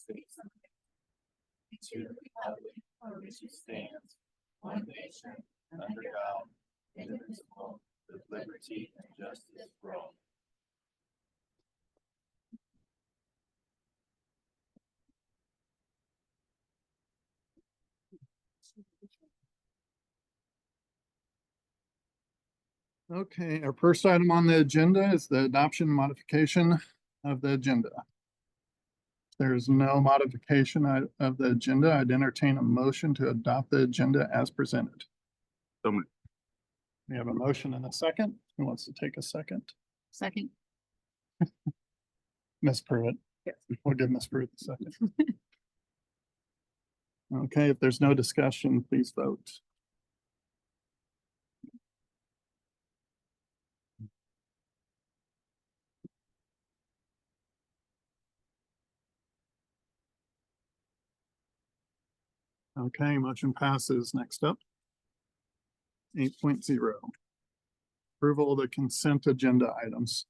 States of America, and to the republic for which it stands, one nation, under God, indivisible, with liberty and justice for all. Okay, our first item on the agenda is the adoption modification of the agenda. If there is no modification of the agenda, I'd entertain a motion to adopt the agenda as presented. So moved. We have a motion and a second. Who wants to take a second? Second. Ms. Pruitt. Yes. We'll give Ms. Pruitt a second. Okay, if there's no discussion, please vote. Okay, motion passes. Next up. 8.0. Approval of the consent agenda items.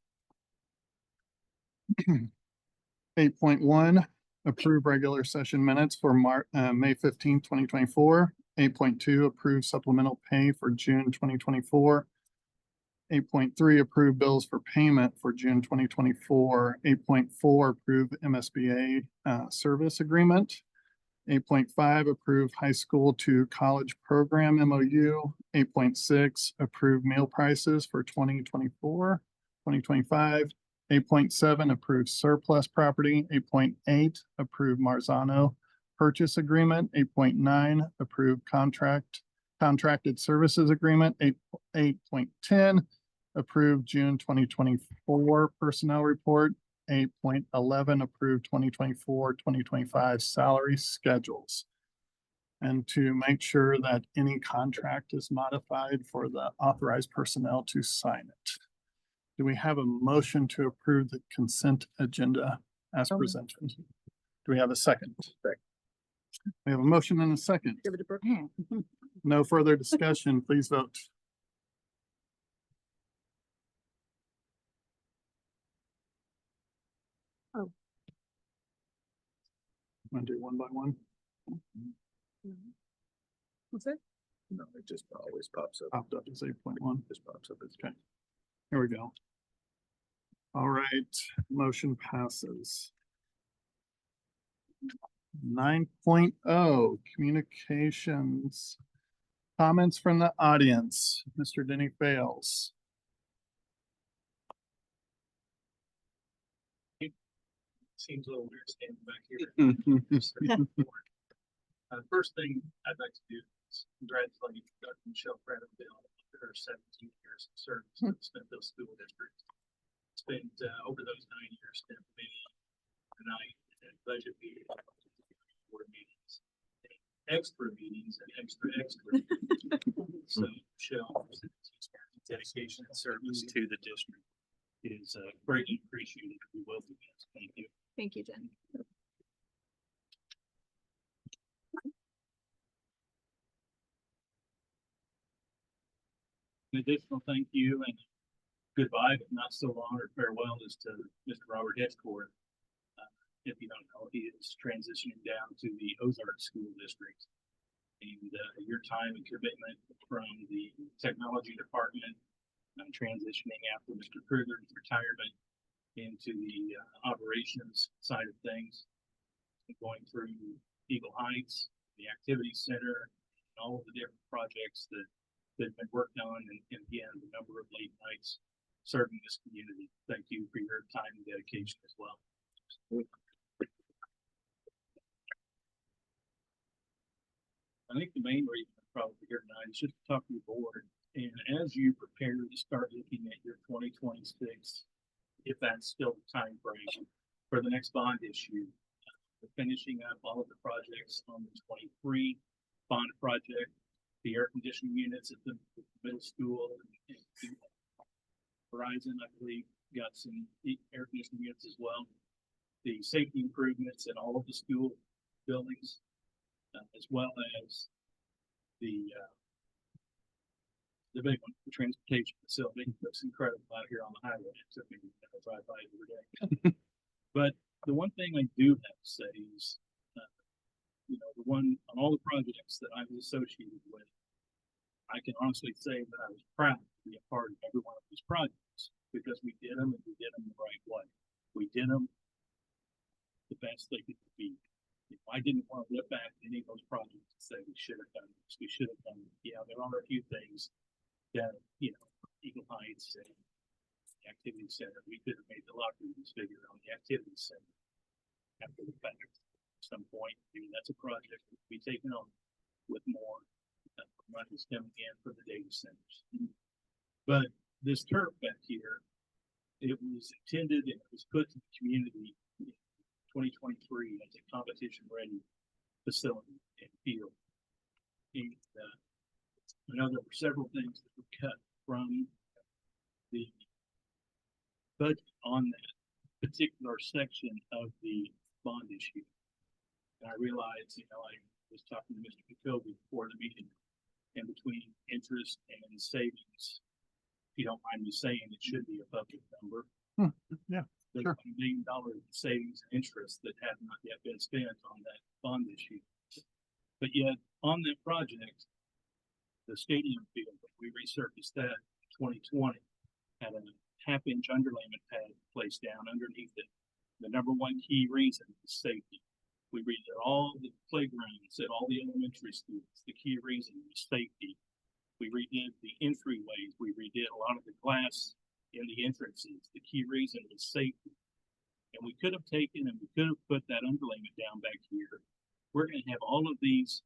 8.1, approve regular session minutes for May 15, 2024. 8.2, approve supplemental pay for June 2024. 8.3, approve bills for payment for June 2024. 8.4, approve MSBA service agreement. 8.5, approve high school to college program MOU. 8.6, approve meal prices for 2024, 2025. 8.7, approve surplus property. 8.8, approve Marzano purchase agreement. 8.9, approve contracted services agreement. 8.10, approve June 2024 personnel report. 8.11, approve 2024-2025 salary schedules. And to make sure that any contract is modified for the authorized personnel to sign it. Do we have a motion to approve the consent agenda as presented? Do we have a second? We have a motion and a second. Give it a Brooke. No further discussion. Please vote. Oh. Want to do one by one? What's it? No, it just always pops up. Popped up as 8.1. Just pops up. It's Okay. Here we go. All right, motion passes. 9.0, communications. Comments from the audience. Mr. Denny Fails. Seems a little weird standing back here. First thing I'd like to do is congratulate Dr. Michelle Prattville for her 17 years of service to the Smithville School District. Spent over those 9 years, spent many night and budget meetings, board meetings, extra meetings, and extra. So Michelle's dedication and service to the district is greatly appreciated. We will do this. Thank you. Thank you, Jen. An additional thank you and goodbye, but not so long, or farewell, is to Mr. Robert Hedgecourt. If you don't know, he is transitioning down to the Ozark School District. And your time and commitment from the technology department, transitioning after Mr. Kruger's retirement into the operations side of things, going through Eagle Heights, the Activity Center, and all of the different projects that have been worked on, and again, the number of late nights serving this community. Thank you for your time and dedication as well. I think the main reason I'm probably here tonight is just to talk to the board. And as you prepare to start looking at your 2026, if that's still the time frame for the next bond issue, we're finishing up all of the projects on the 23 bond project, the air conditioning units at the middle school, and Horizon, I believe, got some air conditioning units as well. The safety improvements in all of the school buildings, as well as the big one, the transportation facility. Looks incredible out here on the highway. It took me to drive by every day. But The one thing I do have to say is, the one on all the projects that I was associated with, I can honestly say that I was proud to be a part of every one of these projects because we did them and we did them the right way. We did them the best they could be. I didn't want to look back at any of those projects and say we should have done this, we should have done it. Yeah, there are a few things that, Eagle Heights and the activity center, we could have made the locker rooms bigger on the activity center after the fact. At some point, that's a project that will be taken on with more money's coming in for the data centers. But this turf back here, it was intended and it was put to the community in 2023 as a competition ready facility and field. And I know there were several things that were cut from the budget on that particular section of the bond issue. And I realized, I was talking to Mr. Jacoby before the meeting, and between interest and savings, if you don't mind me saying, it should be a public number. Yeah, There's sure. $1 million in savings and interest that have not yet been spent on that bond issue. But yet, on that project, the stadium field, we resurfaced that in 2020, had a half-inch underlayment pad placed down underneath it. The number one key reason is safety. We redid all the playgrounds at all the elementary schools. The key reason was safety. We redid the entryways. We redid a lot of the glass in the entrances. The key reason was safety. And we could have taken and we could have put that underlayment down back here. We're going to have all of these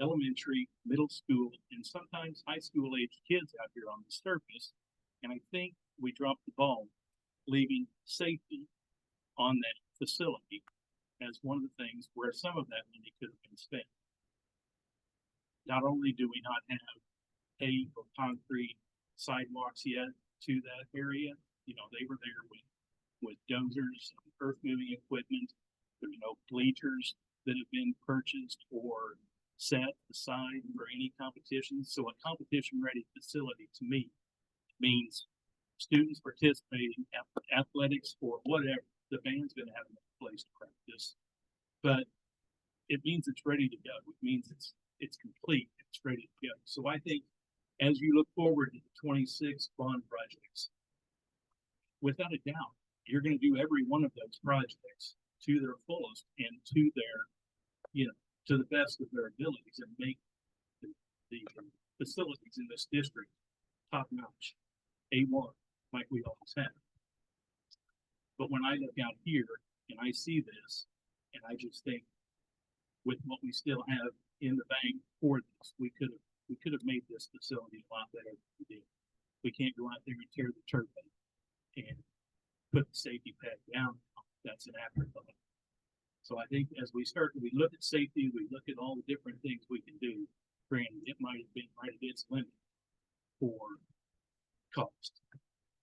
elementary, middle school, and sometimes high school age kids out here on the surface. And I think we dropped the ball, leaving safety on that facility as one of the things where some of that money could have been spent. Not only do we not have paved or concrete sidewalks yet to that area, they were there with dozers and earth moving equipment. There's no bleachers that have been purchased or set aside for any competition. So a competition ready facility to me means students participating, athletics or whatever. The band's going to have a place to practice, but it means it's ready to go. It means it's complete. It's ready to go. So I think as you look forward to the 26 bond projects, without a doubt, you're going to do every one of those projects to their fullest and to their, to the best of their abilities and make the facilities in this district top notch, A1, like we always have. But when I look out here and I see this, and I just think with what we still have in the bank for this, we could have made this facility a lot better than we did. We can't go out there and tear the turf up and put the safety pad down. That's an afterthought. So I think as we look at safety, we look at all the different things we can do. Granted, it might have been right at its limit for cost,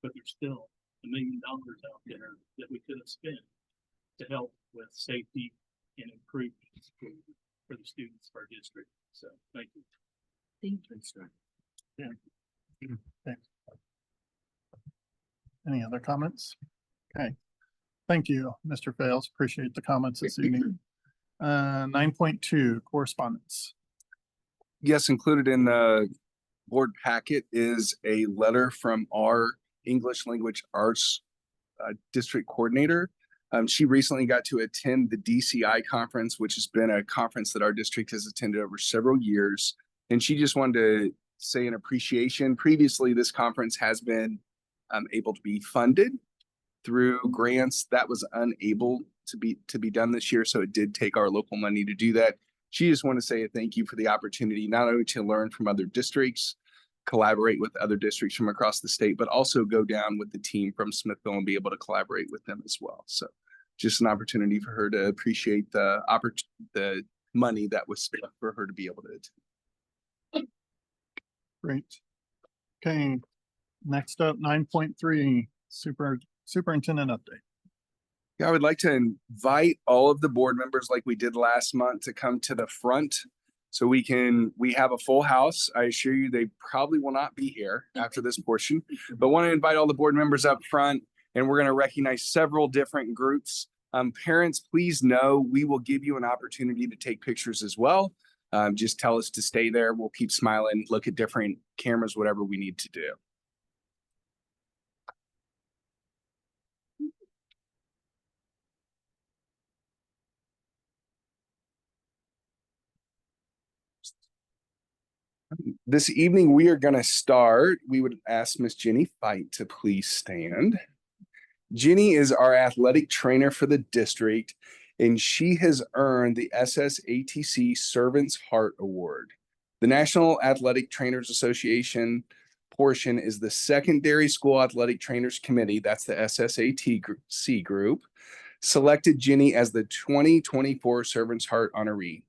but there's still $1 million out there that we could have spent to help with safety and improvements for the students of our district. So thank you. Thank you, sir. Thanks. Any other comments? Okay. Thank you, Mr. Fales. Appreciate the comments this evening. 9.2 correspondence. Yes, included in the board packet is a letter from our English language arts district coordinator. She recently got to attend the DCI conference, which has been a conference that our district has attended over several years. And she just wanted to say an appreciation. Previously, this conference has been able to be funded through grants. That was unable to be done this year. So it did take our local money to do that. She just wanted to say a thank you for the opportunity, not only to learn from other districts, collaborate with other districts from across the state, but also go down with the team from Smithville and be able to collaborate with them as well. So just an opportunity for her to appreciate the money that was spent for her to be able to attend. Great. Okay, next up, 9.3 superintendent update. Yeah, I would like to invite all of the board members like we did last month to come to the front so we have a full house. I assure you they probably will not be here after this portion, but want to invite all the board members up front, and we're going to recognize several different groups Parents, please know we will give you an opportunity to take pictures as well. Just tell us to stay there. We'll keep smiling, look at different cameras, whatever we need to do. This evening, we are going to start. We would ask Miss Jenny Fight to please stand. Jenny is our athletic trainer for the district, and she has earned the SSATC Servant's Heart Award. The National Athletic Trainers Association portion is the Secondary School Athletic Trainers Committee, that's the SSATC group, selected Jenny as the 2024 Servant's Heart honoree.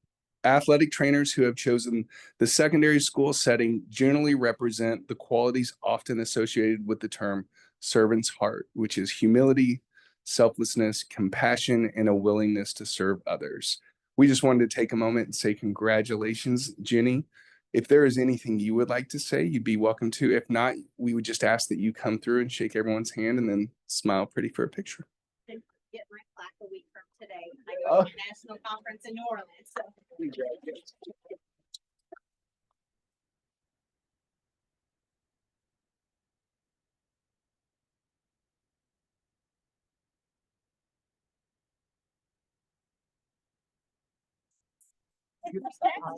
Athletic trainers who have chosen the secondary school setting generally represent the qualities often associated with the term servant's heart, which is humility, selflessness, compassion, and a willingness to serve others. We just wanted to take a moment and say congratulations, Jenny. If there is anything you would like to say, you'd be welcome to. If not, we would just ask that you come through and shake everyone's hand and then smile pretty for a picture. Get my plaque a week from today. I go to a national conference in New Orleans. So.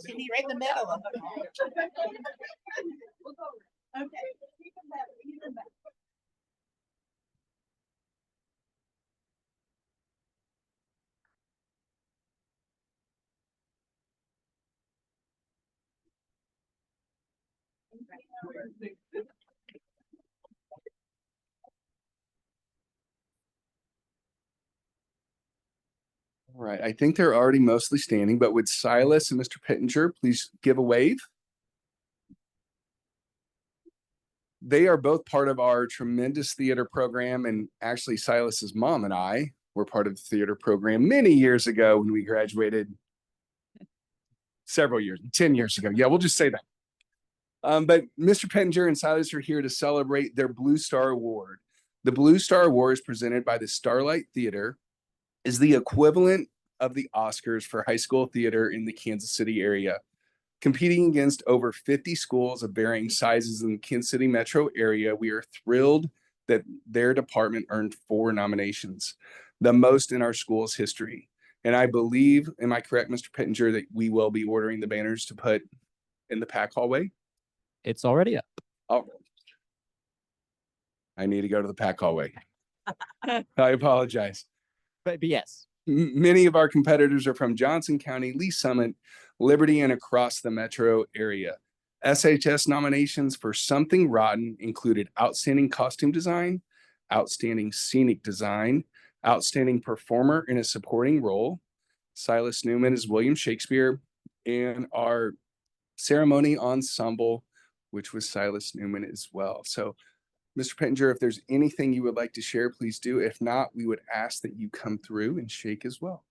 Should be right in the middle of them. Okay. Even better, even better. All right, I think they're already mostly standing, but would Silas and Mr. Pittenger please give a wave? They are both part of our tremendous theater program, and actually Silas's mom and I were part of the theater program many years ago when we graduated. Several years, 10 years ago. Yeah, we'll just say that. But Mr. Pittenger and Silas are here to celebrate their Blue Star Award. The Blue Star Award is presented by the Starlight Theater, is the equivalent of the Oscars for high school theater in the Kansas City area. Competing against over 50 schools of varying sizes in the Kansas City metro area, we are thrilled that their department earned 4 nominations, the most in our school's history. And I believe, am I correct, Mr. Pittenger, that we will be ordering the banners to put in the pack hallway? It's already up. Oh, I need to go to the pack hallway. I apologize. But yes. Many of our competitors are from Johnson County, Lee Summit, Liberty, and across the metro area. SHS nominations for Something Rotten included Outstanding Costume Design, Outstanding Scenic Design, Outstanding Performer in a Supporting Role. Silas Newman is William Shakespeare, and our ceremony ensemble, which was Silas Newman as well. So Mr. Pittenger, if there's anything you would like to share, please do. If not, we would ask that you come through and shake as well.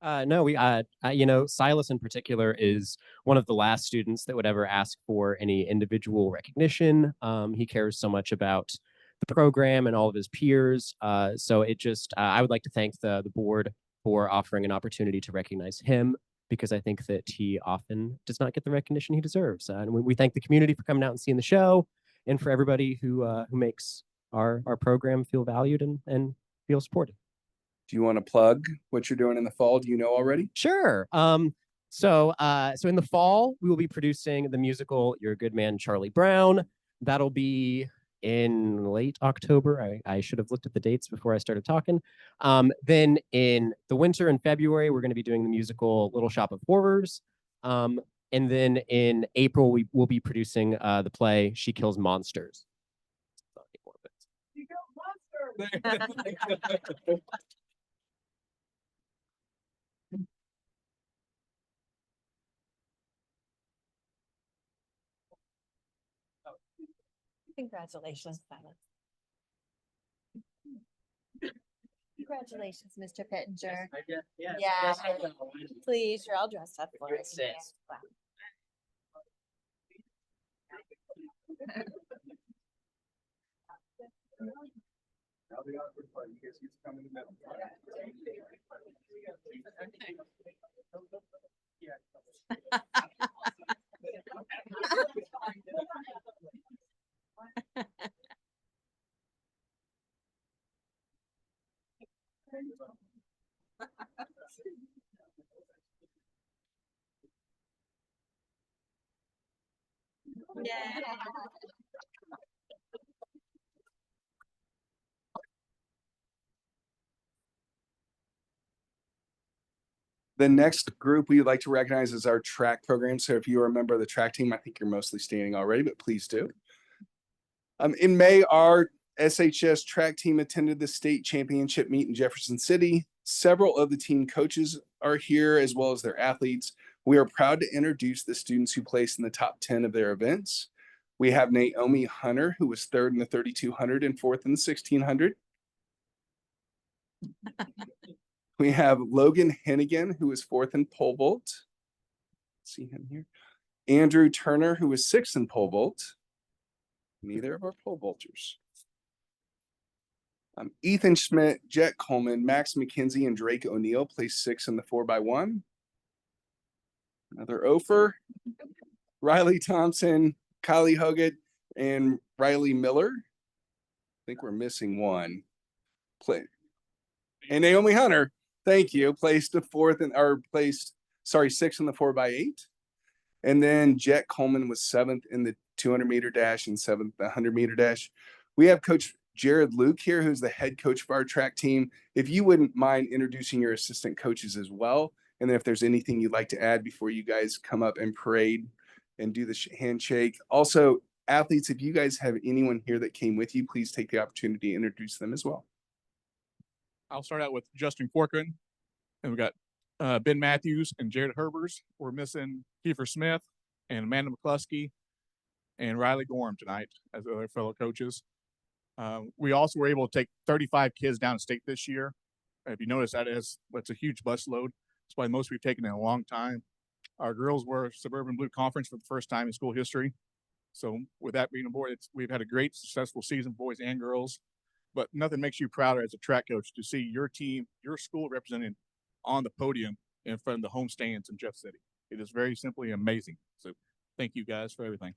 No, you know, Silas in particular is one of the last students that would ever ask for any individual recognition. He cares so much about the program and all of his peers. So it just, I would like to thank the board for offering an opportunity to recognize him, because I think that he often does not get the recognition he deserves. And we thank the community for coming out and seeing the show, and for everybody who makes our program feel valued and feel supported. Do you want to plug what you're doing in the fall? Do you know already? Sure. So in the fall, we will be producing the musical You're a Good Man, Charlie Brown. That'll be in late October. I should have looked at the dates before I started talking. Then in the winter, in February, we're going to be doing the musical Little Shop of Horrors. And then in April, we will be producing the play She Kills Monsters. You go monster. Congratulations, Silas. Congratulations, Mr. Pittenger. Yeah. Please, you're all dressed up for it. Now the awkward part, you guys get to come in the middle. Yeah. The next group we'd like to recognize is our track program. So if you are a member of the track team, I think you're mostly standing already, but please do. In May, our SHS track team attended the state championship meet in Jefferson City. Several of the team coaches are here, as well as their athletes. We are proud to introduce the students who placed in the top 10 of their events. We have Naomi Hunter, who was third in the 3,200 and fourth in the 1,600. We have Logan Hennigan, who was fourth in pole vault. See him here. Andrew Turner, who was sixth in pole vault. Neither of our pole vaulters. Ethan Schmidt, Jet Coleman, Max McKenzie, and Drake O'Neill placed sixth in the 4x1. Another Ofer. Riley Thompson, Kylie Hoggett, and Riley Miller. I think we're missing one. And Naomi Hunter, thank you, placed sixth in the 4x8. And then Jet Coleman was seventh in the 200-meter dash and seventh the 100-meter dash. We have Coach Jared Luke here, who's the head coach of our track team. If you wouldn't mind introducing your assistant coaches as well, and then if there's anything you'd like to add before you guys come up and parade and do the handshake. Also, athletes, if you guys have anyone here that came with you, please take the opportunity to introduce them as well. I'll start out with Justin Corcoran, and we got Ben Matthews and Jared Herbers. We're missing Kiefer Smith and Amanda McCluskey and Riley Gorham tonight as other fellow coaches. We also were able to take 35 kids down to state this year. If you notice, that's a huge bus load. It's probably the most we've taken in a long time. Our girls were Suburban Blue Conference for the first time in school history. So with that being aboard, we've had a great, successful season, boys and girls. But nothing makes you prouder as a track coach to see your team, your school represented on the podium in front of the home stands in Jeff City. It is very simply amazing. So thank you guys for everything.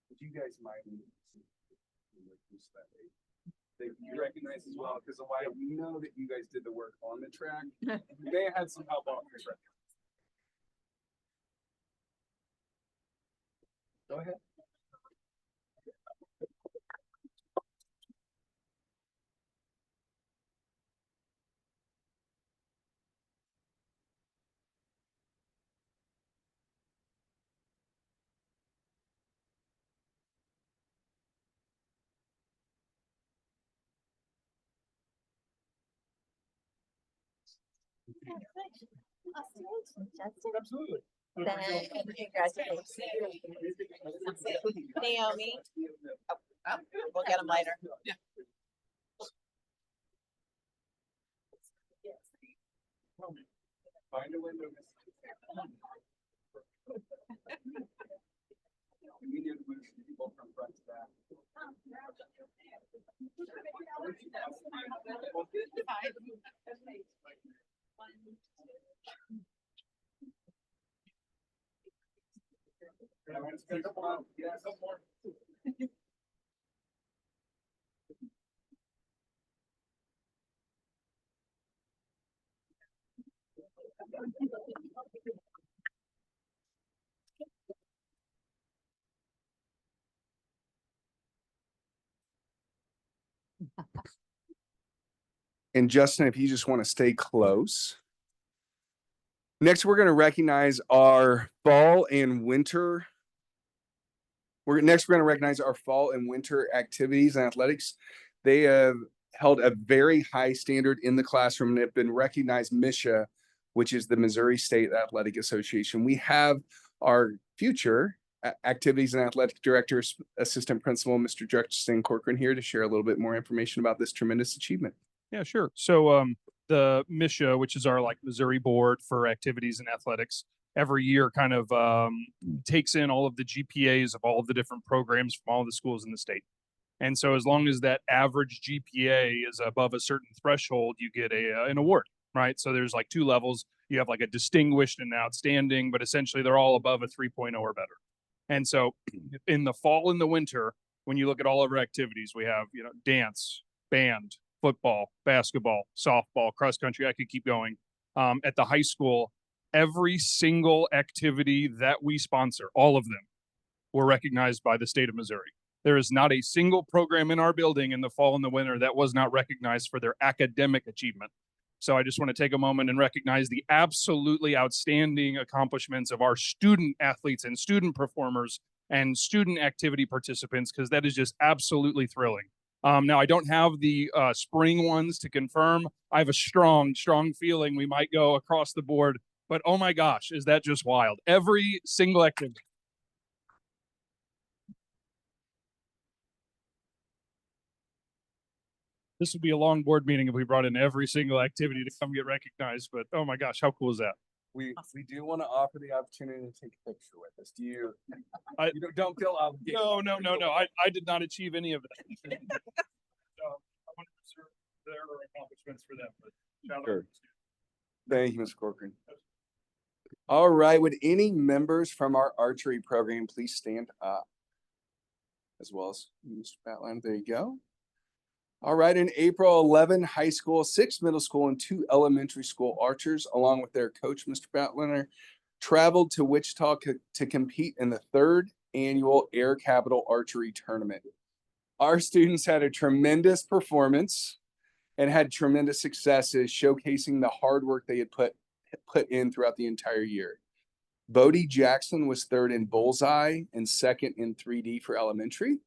Would you guys mind? That you recognize as well, because we know that you guys did the work on the track. You may have had some help off the track. Go ahead. Absolutely. Congratulations. Naomi. Oh, we'll get them later. Yeah. Find a window. We need to move people from front to back. And Justin, if you just want to stay close. Next, we're going to recognize our fall and winter. We're going to recognize our fall and winter activities and athletics. They have held a very high standard in the classroom and have been recognized MSHA, which is the Missouri State Athletic Association. We have our future Activities and Athletic Director, Assistant Principal, Mr. Justin Corcoran here to share a little bit more information about this tremendous achievement. Yeah, sure. So the MISHA, which is our like Missouri Board for Activities and Athletics, every year kind of takes in all of the GPAs of all of the different programs from all the schools in the state. And so as long as that average GPA is above a certain threshold, you get an award, right? So there's like two levels. You have like a distinguished and outstanding, but essentially they're all above a 3.0 or better. And so in the fall and the winter, when you look at all of our activities, we have, you know, dance, band, football, basketball, softball, cross country. I could keep going. At the high school, every single activity that we sponsor, all of them, were recognized by the state of Missouri. There is not a single program in our building in the fall and the winter that was not recognized for their academic achievement. So I just want to take a moment and recognize the absolutely outstanding accomplishments of our student athletes and student performers and student activity participants, because that is just absolutely thrilling. Now, I don't have the spring ones to confirm. I have a strong feeling we might go across the board, but oh my gosh, is that just wild? Every single activity. This would be a long board meeting if we brought in every single activity to come get recognized, but oh my gosh, how cool is that? We do want to offer the opportunity to take a picture with us. Do you? I- You don't feel obligated. No. I did not achieve any of that. So I want to reserve their accomplishments for them, but shout out. Sure. Thank you, Mr. Corcoran. All right, would any members from our archery program please stand up? As well as Mr. Batline, there you go. All right, in April, 11 high school, 6 middle school, and 2 elementary school archers, along with their coach, Mr. Batliner, traveled to Wichita to compete in the 3rd annual Air Capital Archery Tournament. Our students had a tremendous performance and had tremendous successes, showcasing the hard work they had put in throughout the entire year. Bodie Jackson was 3rd in bullseye and 2nd in 3D for elementary.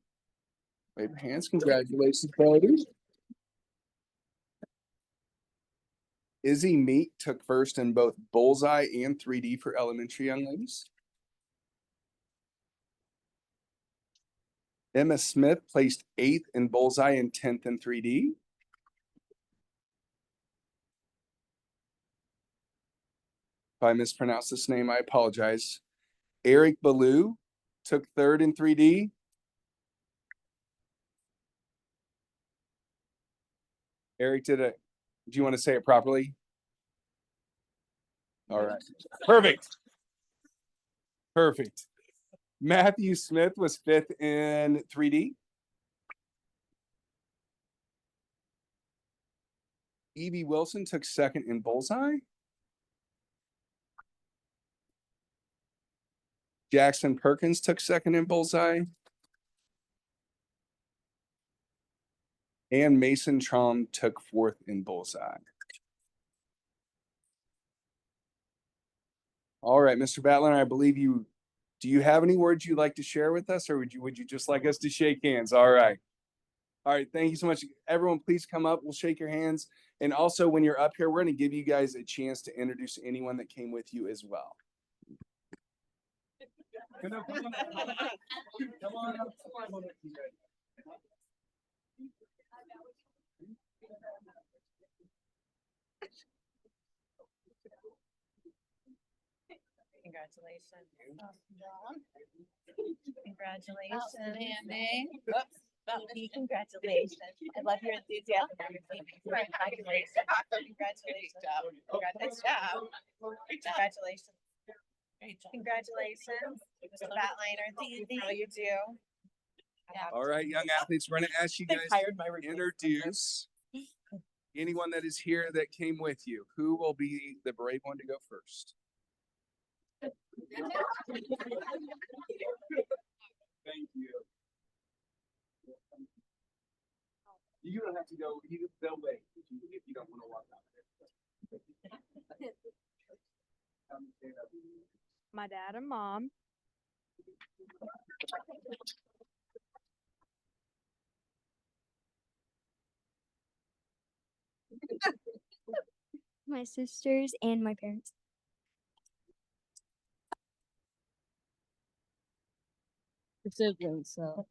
Wave your hands. Congratulations, Bodie. Izzy Meek took 1st in both bullseye and 3D for elementary young ladies. Emma Smith placed 8th in bullseye and 10th in 3D. If I mispronounced this name, I apologize. Eric Ballou took 3rd in 3D. Eric, do you want to say it properly? All right. Perfect. Matthew Smith was 5th in 3D. Evie Wilson took 2nd in bullseye. Jackson Perkins took 2nd in bullseye. And Mason Trom took 4th in bullseye. All right, Mr. Batliner, I believe do you have any words you'd like to share with us, or would you just like us to shake hands? All right. All right, thank you so much. Everyone, please come up. We'll shake your hands. And also, when you're up here, we're going to give you guys a chance to introduce anyone that came with you as well. Come on up. Congratulations. Congratulations. Outstanding. Congratulations. I love your enthusiasm. Congratulations. Congratulations. Good job. Congratulations. Congratulations. Mr. Batliner, thank you for all you do. All right, young athletes, we're going to ask you guys to introduce anyone that is here that came with you. Who will be the brave one to go first? Thank you. You don't have to go. They'll wait if you don't want to walk out there. My dad and mom. My sisters and my parents. siblings, so.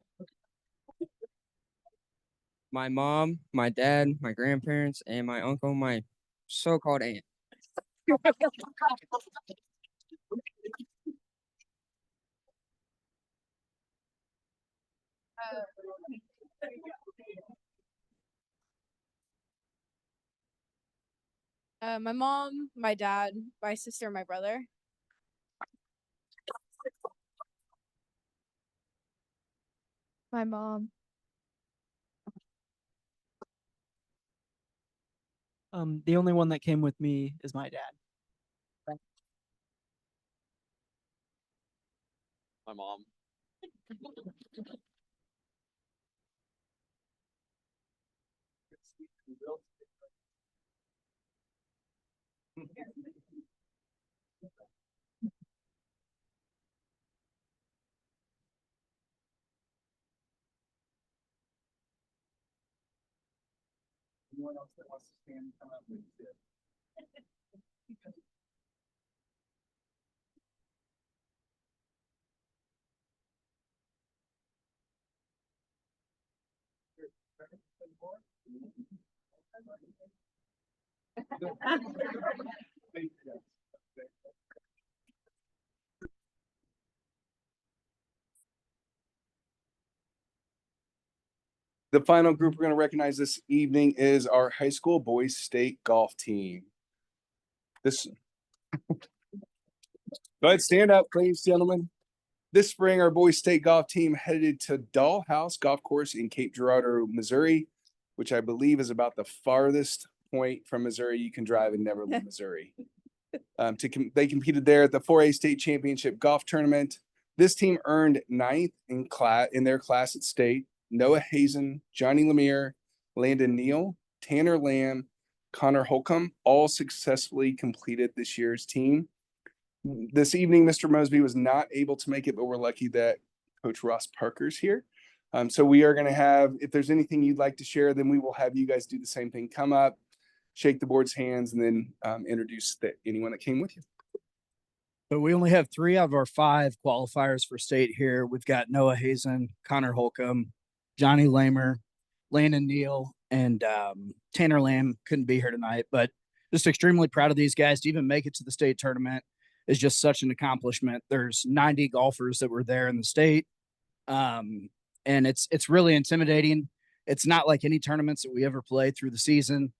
My mom, my dad, my grandparents, and my uncle, my so-called aunt. My mom, my dad, my sister, my brother. My mom. The only one that came with me is my dad. My mom. Anyone else that wants to stand and come up, please do. The final group we're going to recognize this evening is our high school boys state golf team. This, go ahead, stand up, please, gentlemen. This spring, our boys state golf team headed to Dollhouse Golf Course in Cape Girardeau, Missouri, which I believe is about the farthest point from Missouri you can drive and never leave Missouri. They competed there at the 4A state championship golf tournament. This team earned ninth in their class at state. Noah Hazen, Johnny Lemire, Landon Neal, Tanner Lamb, Connor Holcomb all successfully completed this year's team. This evening, Mr. Mosby was not able to make it, but we're lucky that Coach Ross Parker's here. So we are going to have, if there's anything you'd like to share, then we will have you guys do the same thing. Come up, shake the board's hands, and then introduce anyone that came with you. But we only have 3 out of our 5 qualifiers for state here. We've got Noah Hazen, Connor Holcomb, Johnny Lamer, Landon Neal, and Tanner Lamb couldn't be here tonight, but just extremely proud of these guys. To even make it to the state tournament is just such an accomplishment. There's 90 golfers that were there in the state. And it's really intimidating. It's not like any tournaments that we ever play through the season.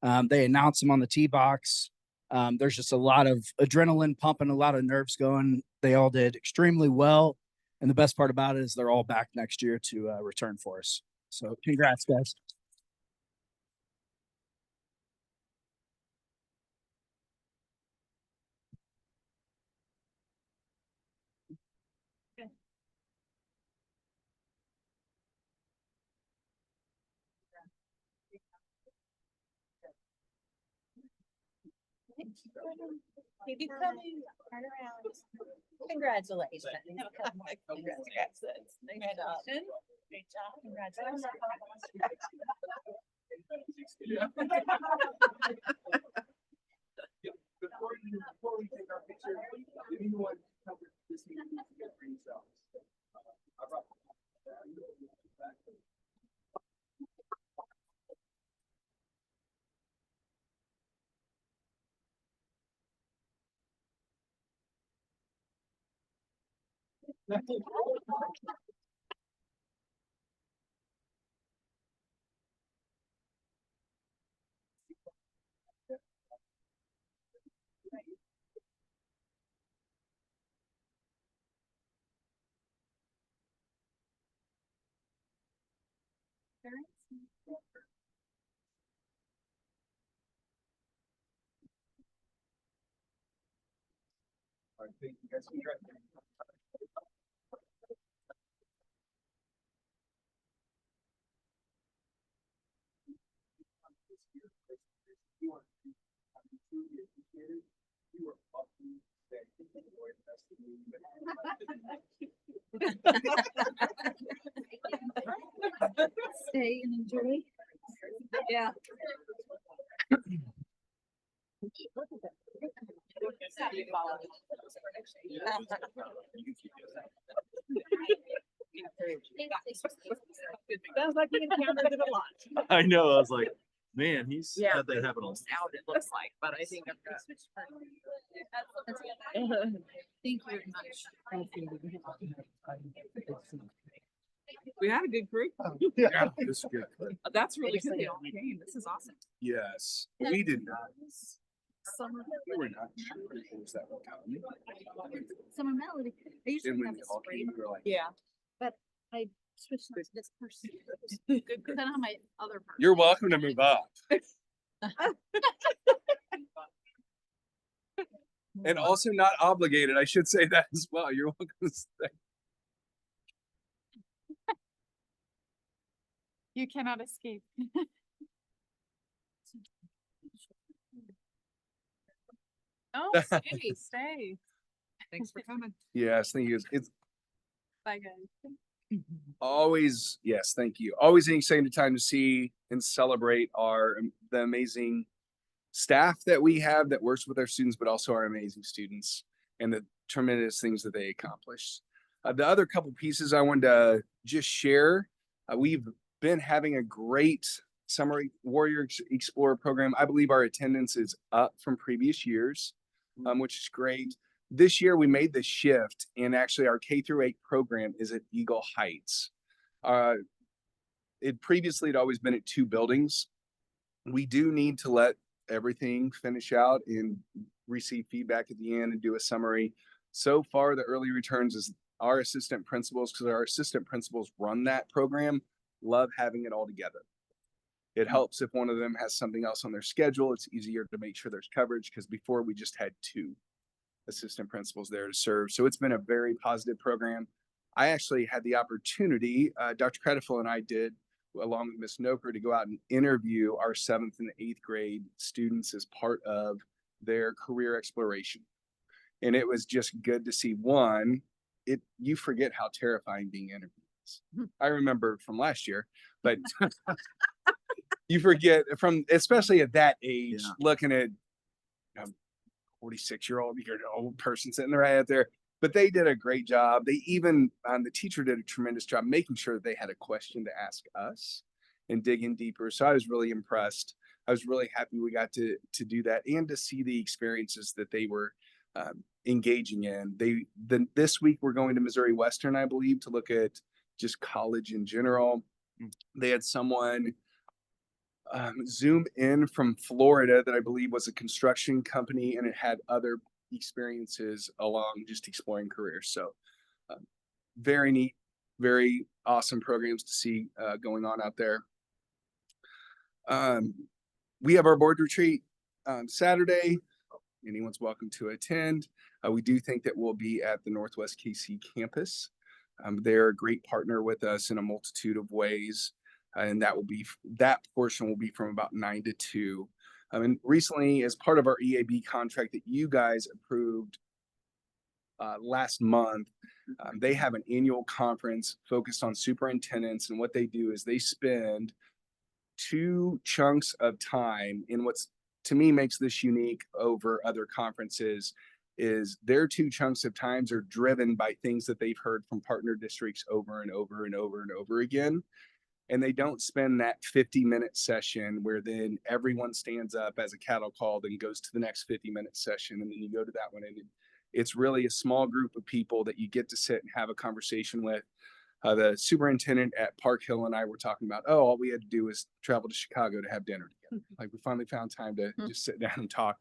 They announce them on the tee box. There's just a lot of adrenaline pumping, a lot of nerves going. They all did extremely well. And the best part about it is they're all back next year to return for us. So congrats, guys. Keep it coming, turn around. Congratulations. Congratulations. Nice job. Great job. Congratulations. Before we take our picture, anyone cover this meeting for yourselves? I brought I think you guys can try. Stay and enjoy. Yeah. Sounds like you encountered it a lot. I know, I was like, man, he's Yeah. had that happen a lot. Out, it looks like, but I think I've got. Thank you very much. We had a good group. Yeah, this is good. That's really good. They all came. This is awesome. Yes, we did not. Summer, We were not sure it was that would come. summer melody. I usually And when have we a all spray. came, we were like, Yeah, but I switched to this person. Good, good. Then on my other person. you're welcome to move up. And also not obligated. I should say that as well. You're welcome to stay. You cannot escape. Oh, stay, stay. Thanks for coming. Yes, thank you. It's Bye, guys. always, yes, thank you. Always an exciting time to see and celebrate the amazing staff that we have that works with our students, but also our amazing students and the tremendous things that they accomplish. The other couple pieces I wanted to just share, we've been having a great Summer Warrior Explorer program. I believe our attendance is up from previous years, which is great. This year we made the shift, and actually our K-8 program is at Eagle Heights. It previously had always been at 2 buildings. We do need to let everything finish out and receive feedback at the end and do a summary. So far, the early returns is our assistant principals, because our assistant principals run that program, love having it all together. It helps if one of them has something else on their schedule. It's easier to make sure there's coverage, because before we just had 2 assistant principals there to serve. So it's been a very positive program. I actually had the opportunity, Dr. Crediful and I did, along with Ms. Noker, to go out and interview our 7th and 8th grade students as part of their career exploration. And it was just good to see. One, you forget how terrifying being interviewed is. I remember from last year, but you forget from, especially at that age, looking at 46-year-old, you're an old person sitting right out there. But they did a great job. They even, the teacher did a tremendous job making sure that they had a question to ask us and dig in deeper. So I was really impressed. I was really happy we got to do that and to see the experiences that they were engaging in. This week we're going to Missouri Western, I believe, to look at just college in general. They had someone Zoom in from Florida that I believe was a construction company, and it had other experiences along just exploring careers. So very neat, very awesome programs to see going on out there. We have our board retreat on Saturday. Anyone's welcome to attend. We do think that we'll be at the Northwest KC campus. They're a great partner with us in a multitude of ways. And that portion will be from about 9 to 2. And recently, as part of our EAB contract that you guys approved last month, they have an annual conference focused on superintendents. And what they do is they spend 2 chunks of time in what's, to me, makes this unique over other conferences is their 2 chunks of times are driven by things that they've heard from partner districts over and over and over and over again. And they don't spend that 50-minute session where then everyone stands up as a cattle call, then goes to the next 50-minute session, and then you go to that one. And it's really a small group of people that you get to sit and have a conversation with. The superintendent at Park Hill and I were talking about, all we had to do was travel to Chicago to have dinner together. Like, we finally found time to just sit down and talk.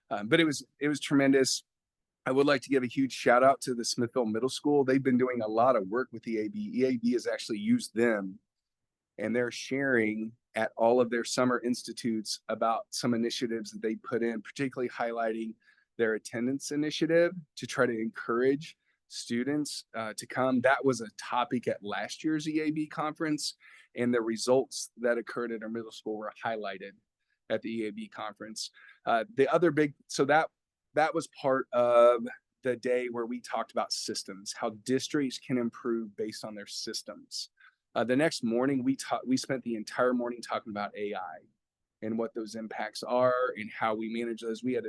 But it was tremendous. I would like to give a huge shout out to the Smithville Middle School. They've been doing a lot of work with EAB. EAB has actually used them, and they're sharing at all of their summer institutes about some initiatives that they put in, particularly highlighting their attendance initiative to try to encourage students to come. That was a topic at last year's EAB conference, and the results that occurred at our middle school were highlighted at the EAB conference. The other big, so that was part of the day where we talked about systems, how districts can improve based on their systems. The next morning, we spent the entire morning talking about AI and what those impacts are and how we manage those. We had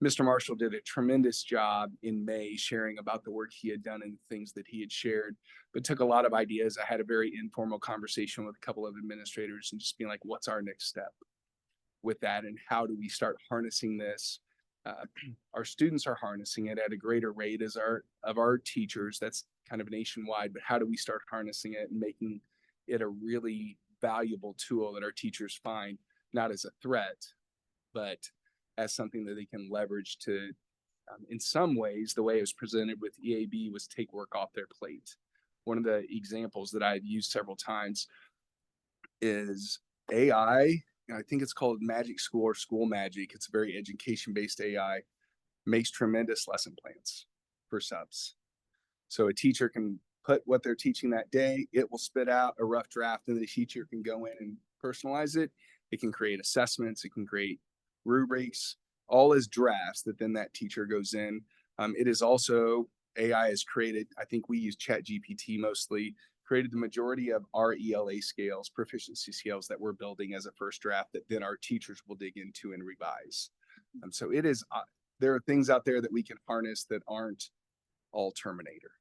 Mr. Marshall did a tremendous job in May sharing about the work he had done and the things that he had shared, but took a lot of ideas. I had a very informal conversation with a couple of administrators and just being like, what's our next step with that? And how do we start harnessing this? Our students are harnessing it at a greater rate as our teachers. That's kind of nationwide, but how do we start harnessing it and making it a really valuable tool that our teachers find not as a threat, but as something that they can leverage to, in some ways, the way it was presented with EAB was take work off their plate. One of the examples that I've used several times is AI. I think it's called Magic School or School Magic. It's a very education-based AI, makes tremendous lesson plans for subs. So a teacher can put what they're teaching that day, it will spit out a rough draft, and the teacher can go in and personalize it. It can create assessments, it can create rubrics, all as drafts that then that teacher goes in. It is also, AI has created, I think we use ChatGPT mostly, created the majority of our ELA scales, proficiency scales that we're building as a first draft that then our teachers will dig into and revise. So it is, there are things out there that we can harness that aren't all Terminator,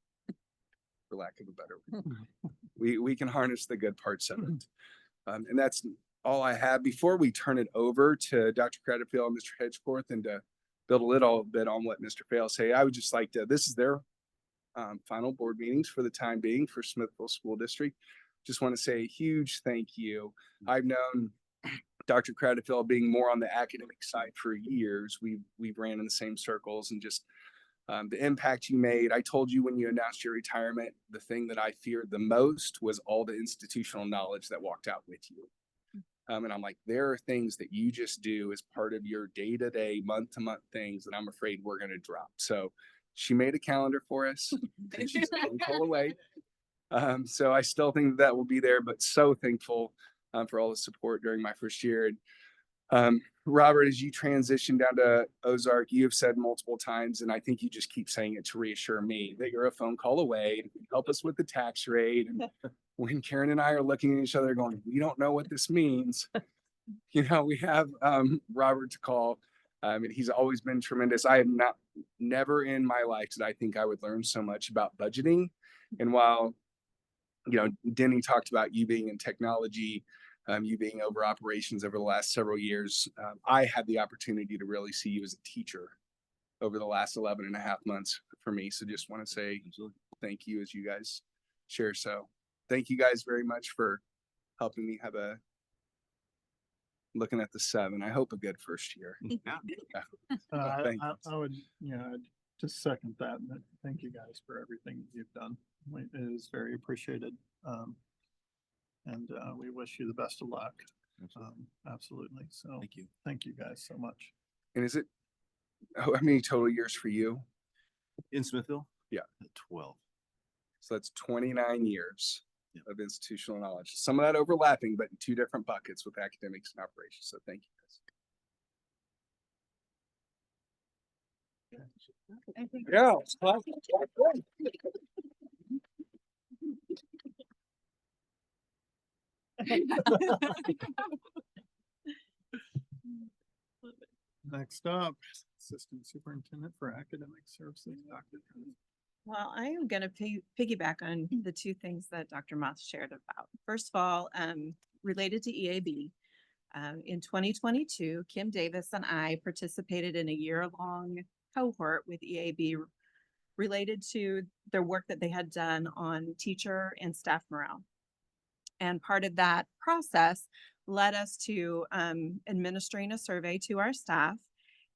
for lack of a better word. We can harness the good parts of it. And that's all I have. Before we turn it over to Dr. Cradfield and Mr. Hedgeforth and to build a little bit on what Mr. Fail say, I would just like to, this is their final board meetings for the time being for Smithville School District. Just want to say a huge thank you. I've known Dr. Cradfield being more on the academic side for years. We've ran in the same circles, and just the impact you made. I told you when you announced your retirement, the thing that I feared the most was all the institutional knowledge that walked out with you. And I'm like, there are things that you just do as part of your day-to-day, month-to-month things that I'm afraid we're going to drop. So she made a calendar for us, and she's a phone call away. So I still think that will be there, but so thankful for all the support during my first year. And Robert, as you transition down to Ozark, you have said multiple times, and I think you just keep saying it to reassure me that you're a phone call away, help us with the tax rate. And when Karen and I are looking at each other going, we don't know what this means, we have Robert to call. And he's always been tremendous. I have never in my life did I think I would learn so much about budgeting. And while, Denny talked about you being in technology, you being over operations over the last several years, I had the opportunity to really see you as a teacher over the last 11 and a half months for me. So just want to say thank you as you guys share. So thank you guys very much for helping me have looking at the 7, I hope a good first year. I would, just second that. Thank you guys for everything you've done. It is very appreciated. And we wish you the best of luck. Absolutely. So thank you guys so much. And is it, how many total years for you? In Smithville? Yeah. 12. So that's 29 years of institutional knowledge. Some of that overlapping, but in 2 different buckets with academics and operations. So thank you guys. Yeah. Next up, Assistant Superintendent for Academic Services, Dr. Well, I am going to piggyback on the 2 things that Dr. Moss shared about. First of all, related to EAB, in 2022, Kim Davis and I participated in a year-long cohort with EAB related to their work that they had done on teacher and staff morale. And part of that process led us to administering a survey to our staff,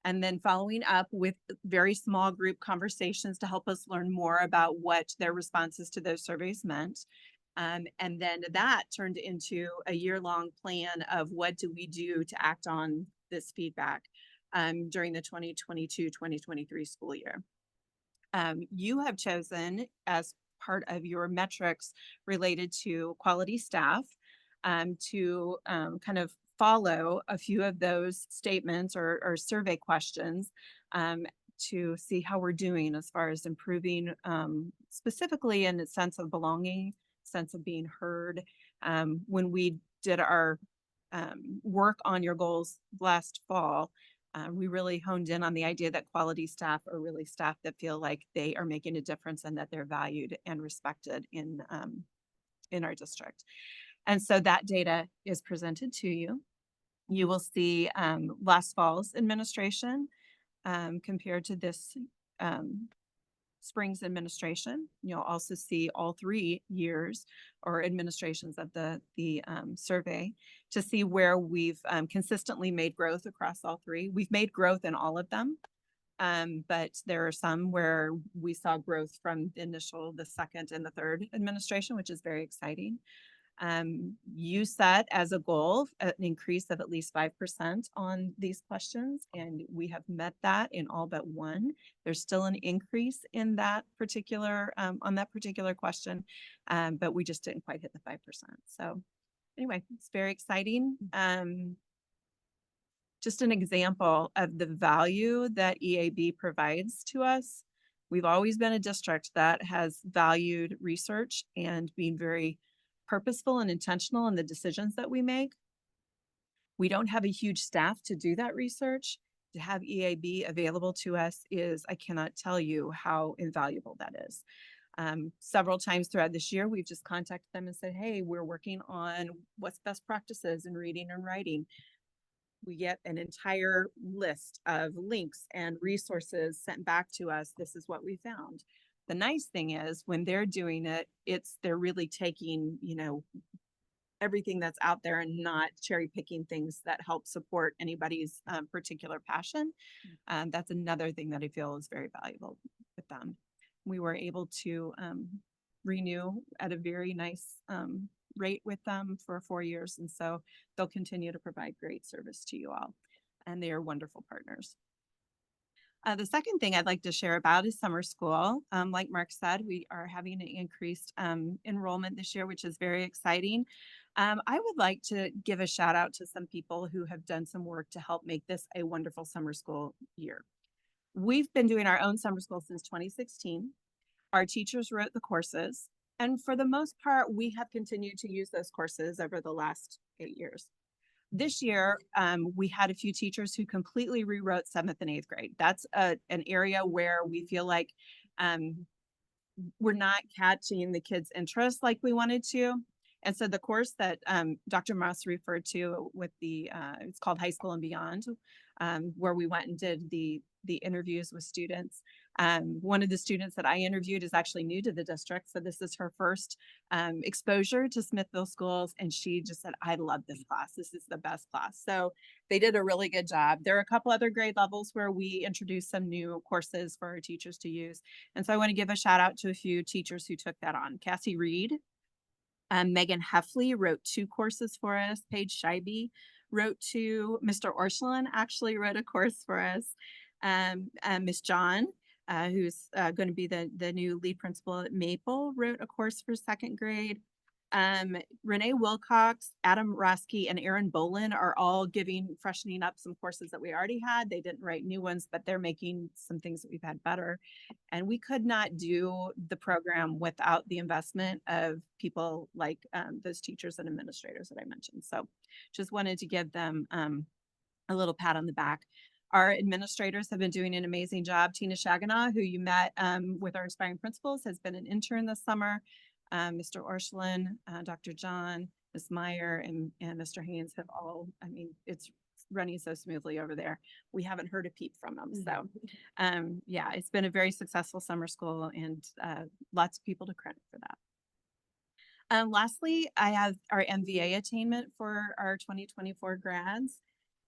and then following up with very small group conversations to help us learn more about what their responses to those surveys meant. And then that turned into a year-long plan of what do we do to act on this feedback during the 2022-2023 school year. You have chosen as part of your metrics related to quality staff to kind of follow a few of those statements or survey questions to see how we're doing as far as improving specifically in a sense of belonging, sense of being heard. When we did our work on your goals last fall, We really honed in on the idea that quality staff are really staff that feel like they are making a difference and that they're valued and respected in our district. And so that data is presented to you. You will see last fall's administration compared to this spring's administration. You'll also see all 3 years or administrations of the survey to see where we've consistently made growth across all 3. We've made growth in all of them, but there are some where we saw growth from the initial, the second, and the third administration, which is very exciting. You set as a goal an increase of at least 5% on these questions, and we have met that in all but 1. There's still an increase in that particular on that particular question, but we just didn't quite hit the 5%. So anyway, it's very exciting. Just an example of the value that EAB provides to us. We've always been a district that has valued research and being very purposeful and intentional in the decisions that we make. We don't have a huge staff to do that research. To have EAB available to us I cannot tell you how invaluable that is. Several times throughout this year, we've just contacted them and said, hey, we're working on what's best practices in reading and writing. We get an entire list of links and resources sent back to us. This is what we found. The nice thing is when they're doing it, they're really taking, everything that's out there and not cherry picking things that help support anybody's particular passion. That's another thing that I feel is very valuable with them. We were able to renew at a very nice rate with them for 4 years. And so they'll continue to provide great service to you all. And they are wonderful partners. The second thing I'd like to share about is summer school. Like Mark said, we are having an increased enrollment this year, which is very exciting. I would like to give a shout out to some people who have done some work to help make this a wonderful summer school year. We've been doing our own summer school since 2016. Our teachers wrote the courses, and for the most part, we have continued to use those courses over the last 8 years. This year, we had a few teachers who completely rewrote 7th and 8th grade. That's an area where we feel like we're not catching the kids' interest like we wanted to. And so the course that Dr. Moss referred to with it's called High School and Beyond, where we went and did the interviews with students. One of the students that I interviewed is actually new to the district. So this is her first exposure to Smithville schools. And she just said, I love this class. This is the best class. So they did a really good job. There are a couple other grade levels where we introduced some new courses for our teachers to use. And so I want to give a shout out to a few teachers who took that on. Cassie Reed, Megan Heffley wrote 2 courses for us. Paige Scheibe wrote 2. Mr. Orschelin actually wrote a course for us. Miss John, who's going to be the new lead principal at Maple, wrote a course for 2nd grade. Renee Wilcox, Adam Roski, and Aaron Bolin are all freshening up some courses that we already had. They didn't write new ones, but they're making some things that we've had better. And we could not do the program without the investment of people like those teachers and administrators that I mentioned. So just wanted to give them a little pat on the back. Our administrators have been doing an amazing job. Tina Shaganaw, who you met with our Aspiring Principals, has been an intern this summer. Mr. Orschelin, Dr. John, Ms. Meyer, and Mr. Haynes have all, it's running so smoothly over there. We haven't heard a peep from them. So yeah, it's been a very successful summer school and lots of people to credit for that. Lastly, I have our MVA attainment for our 2024 grads.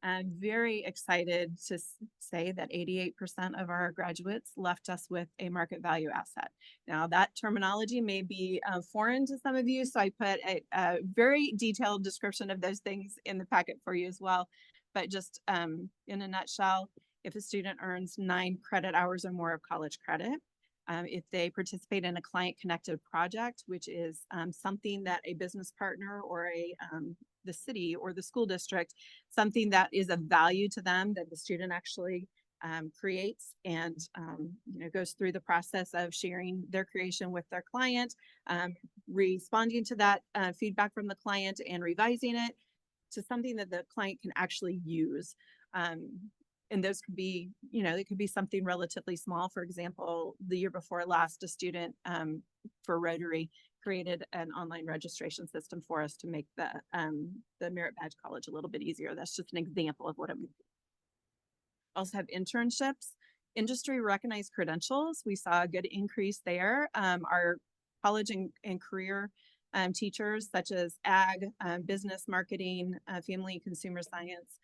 I'm very excited to say that 88% of our graduates left us with a market value asset. Now that terminology may be foreign to some of you, so I put a very detailed description of those things in the packet for you as well. But just in a nutshell, if a student earns 9 credit hours or more of college credit, if they participate in a client-connected project, which is something that a business partner or the city or the school district, something that is of value to them that the student actually creates and goes through the process of sharing their creation with their client, responding to that feedback from the client and revising it to something that the client can actually use. and those could be, it could be something relatively small. For example, the year before last, a student for Rotary created an online registration system for us to make the Merit Badge College a little bit easier. That's just an example of what I'm. Also have internships, industry recognized credentials. We saw a good increase there. Our college and career teachers such as ag, business marketing, family and consumer science,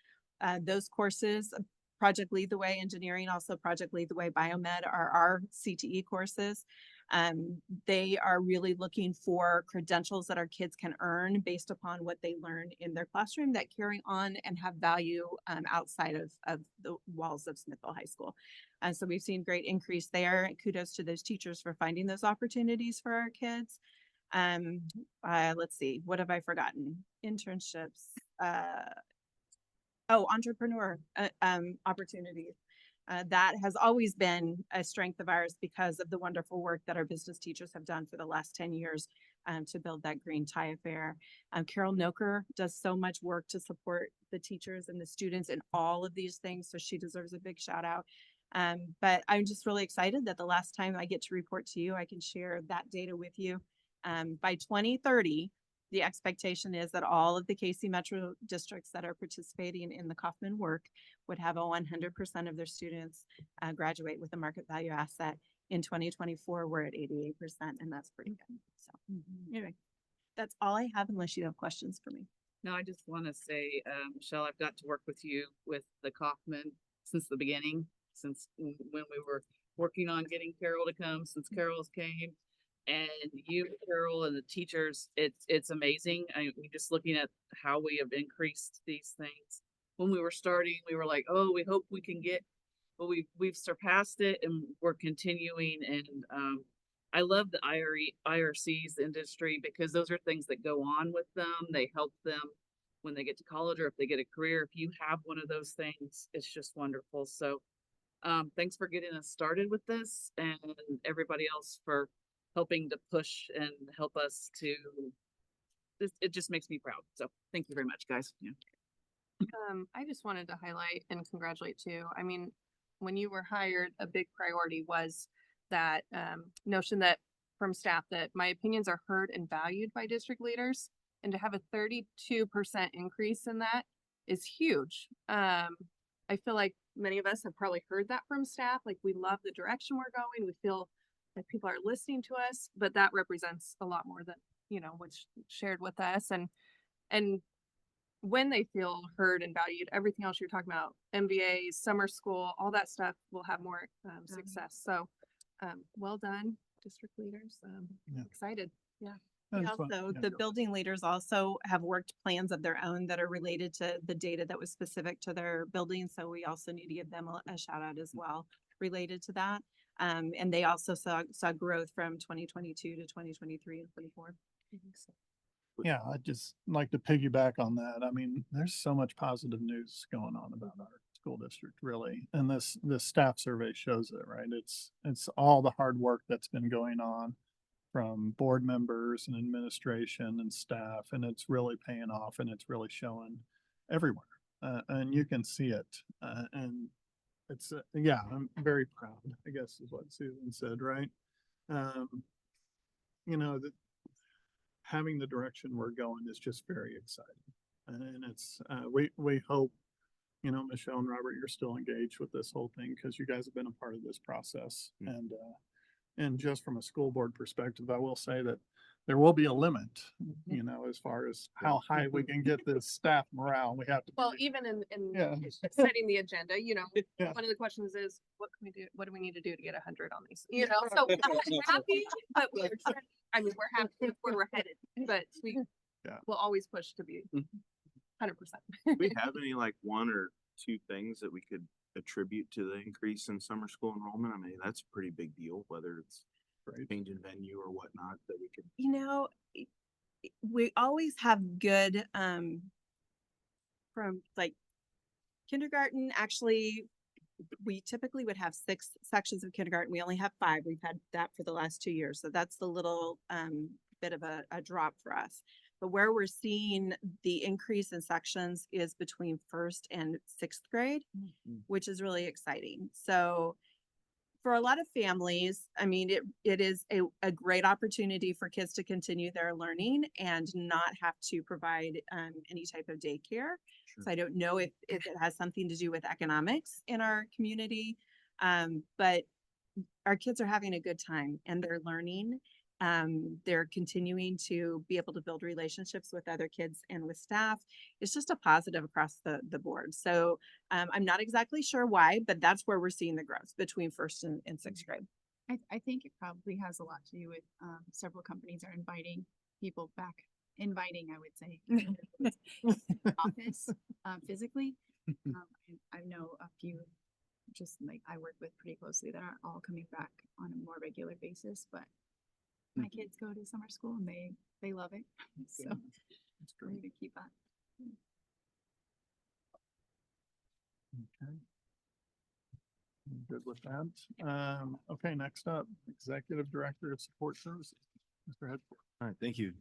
those courses, Project Lead the Way engineering, also Project Lead the Way biomed are our CTE courses. They are really looking for credentials that our kids can earn based upon what they learn in their classroom that carry on and have value outside of the walls of Smithville High School. And so we've seen great increase there. Kudos to those teachers for finding those opportunities for our kids. Let's see, what have I forgotten? Internships. Entrepreneur opportunities. That has always been a strength of ours because of the wonderful work that our business teachers have done for the last 10 years to build that green tie affair. Carol Noker does so much work to support the teachers and the students in all of these things, so she deserves a big shout out. But I'm just really excited that the last time I get to report to you, I can share that data with you. By 2030, the expectation is that all of the KC Metro districts that are participating in the Kaufman work would have 100% of their students graduate with a market value asset. In 2024, we're at 88%, and that's pretty good. So anyway, that's all I have unless you have questions for me. No, I just want to say, Michelle, I've got to work with you with the Kaufman since the beginning, since when we were working on getting Carol to come, since Carol's came. And you, Carol, and the teachers, it's amazing. We're just looking at how we have increased these things. When we were starting, we were like, oh, we hope we can get, but we've surpassed it and we're continuing. And I love the IRC's industry because those are things that go on with them. They help them when they get to college or if they get a career. If you have one of those things, it's just wonderful. So thanks for getting us started with this, and everybody else for helping to push and help us to, it just makes me proud. So thank you very much, guys. Yeah. I just wanted to highlight and congratulate too. I mean, when you were hired, a big priority was that notion that from staff that my opinions are heard and valued by district leaders, and to have a 32% increase in that is huge. I feel like many of us have probably heard that from staff. Like, we love the direction we're going. We feel that people are listening to us, but that represents a lot more than, what's shared with us. And when they feel heard and valued, everything else you're talking about, MBAs, summer school, all that stuff will have more success. So well done, district leaders. Excited. Yeah. The building leaders also have worked plans of their own that are related to the data that was specific to their building. So we also need to give them a shout out as well related to that. And they also saw growth from 2022 to 2023 and 24. Yeah, I'd just like to piggyback on that. I mean, there's so much positive news going on about our school district, really. And this staff survey shows it, right? It's all the hard work that's been going on from board members and administration and staff, and it's really paying off, and it's really showing everywhere. And you can see it. And it's, yeah, I'm very proud, I guess is what Susan said, right? Having the direction we're going is just very exciting. And it's, we hope, Michelle and Robert, you're still engaged with this whole thing because you guys have been a part of this process. And just from a school board perspective, I will say that there will be a limit, as far as how high we can get this staff morale. We have to. Well, even in Yeah. setting the agenda, Yeah. one of the questions is, what can we do? What do we need to do to get 100 on these? So we're happy, but we're happy with where we're headed, but we'll always push to be 100%. Do we have any like one or two things that we could attribute to the increase in summer school enrollment? I mean, that's a pretty big deal, whether it's changing venue or whatnot that we could. We always have good from like kindergarten. Actually, we typically would have 6 sections of kindergarten. We only have 5. We've had that for the last 2 years. So that's the little bit of a drop for us. But where we're seeing the increase in sections is between first and sixth grade, which is really exciting. So for a lot of families, I mean, it is a great opportunity for kids to continue their learning and not have to provide any type of daycare. So I don't know if it has something to do with economics in our community, but our kids are having a good time and they're learning. They're continuing to be able to build relationships with other kids and with staff. It's just a positive across the board. So I'm not exactly sure why, but that's where we're seeing the growth between first and sixth grade. I think it probably has a lot to do with several companies are inviting people back. Inviting, I would say, office physically. I know a few, just like I work with pretty closely, that are all coming back on a more regular basis. But my kids go to summer school and they love it, so it's great to keep up. Okay. Good with that. Okay, next up, Executive Director of Support Services, Mr. Hedford. All right, thank you.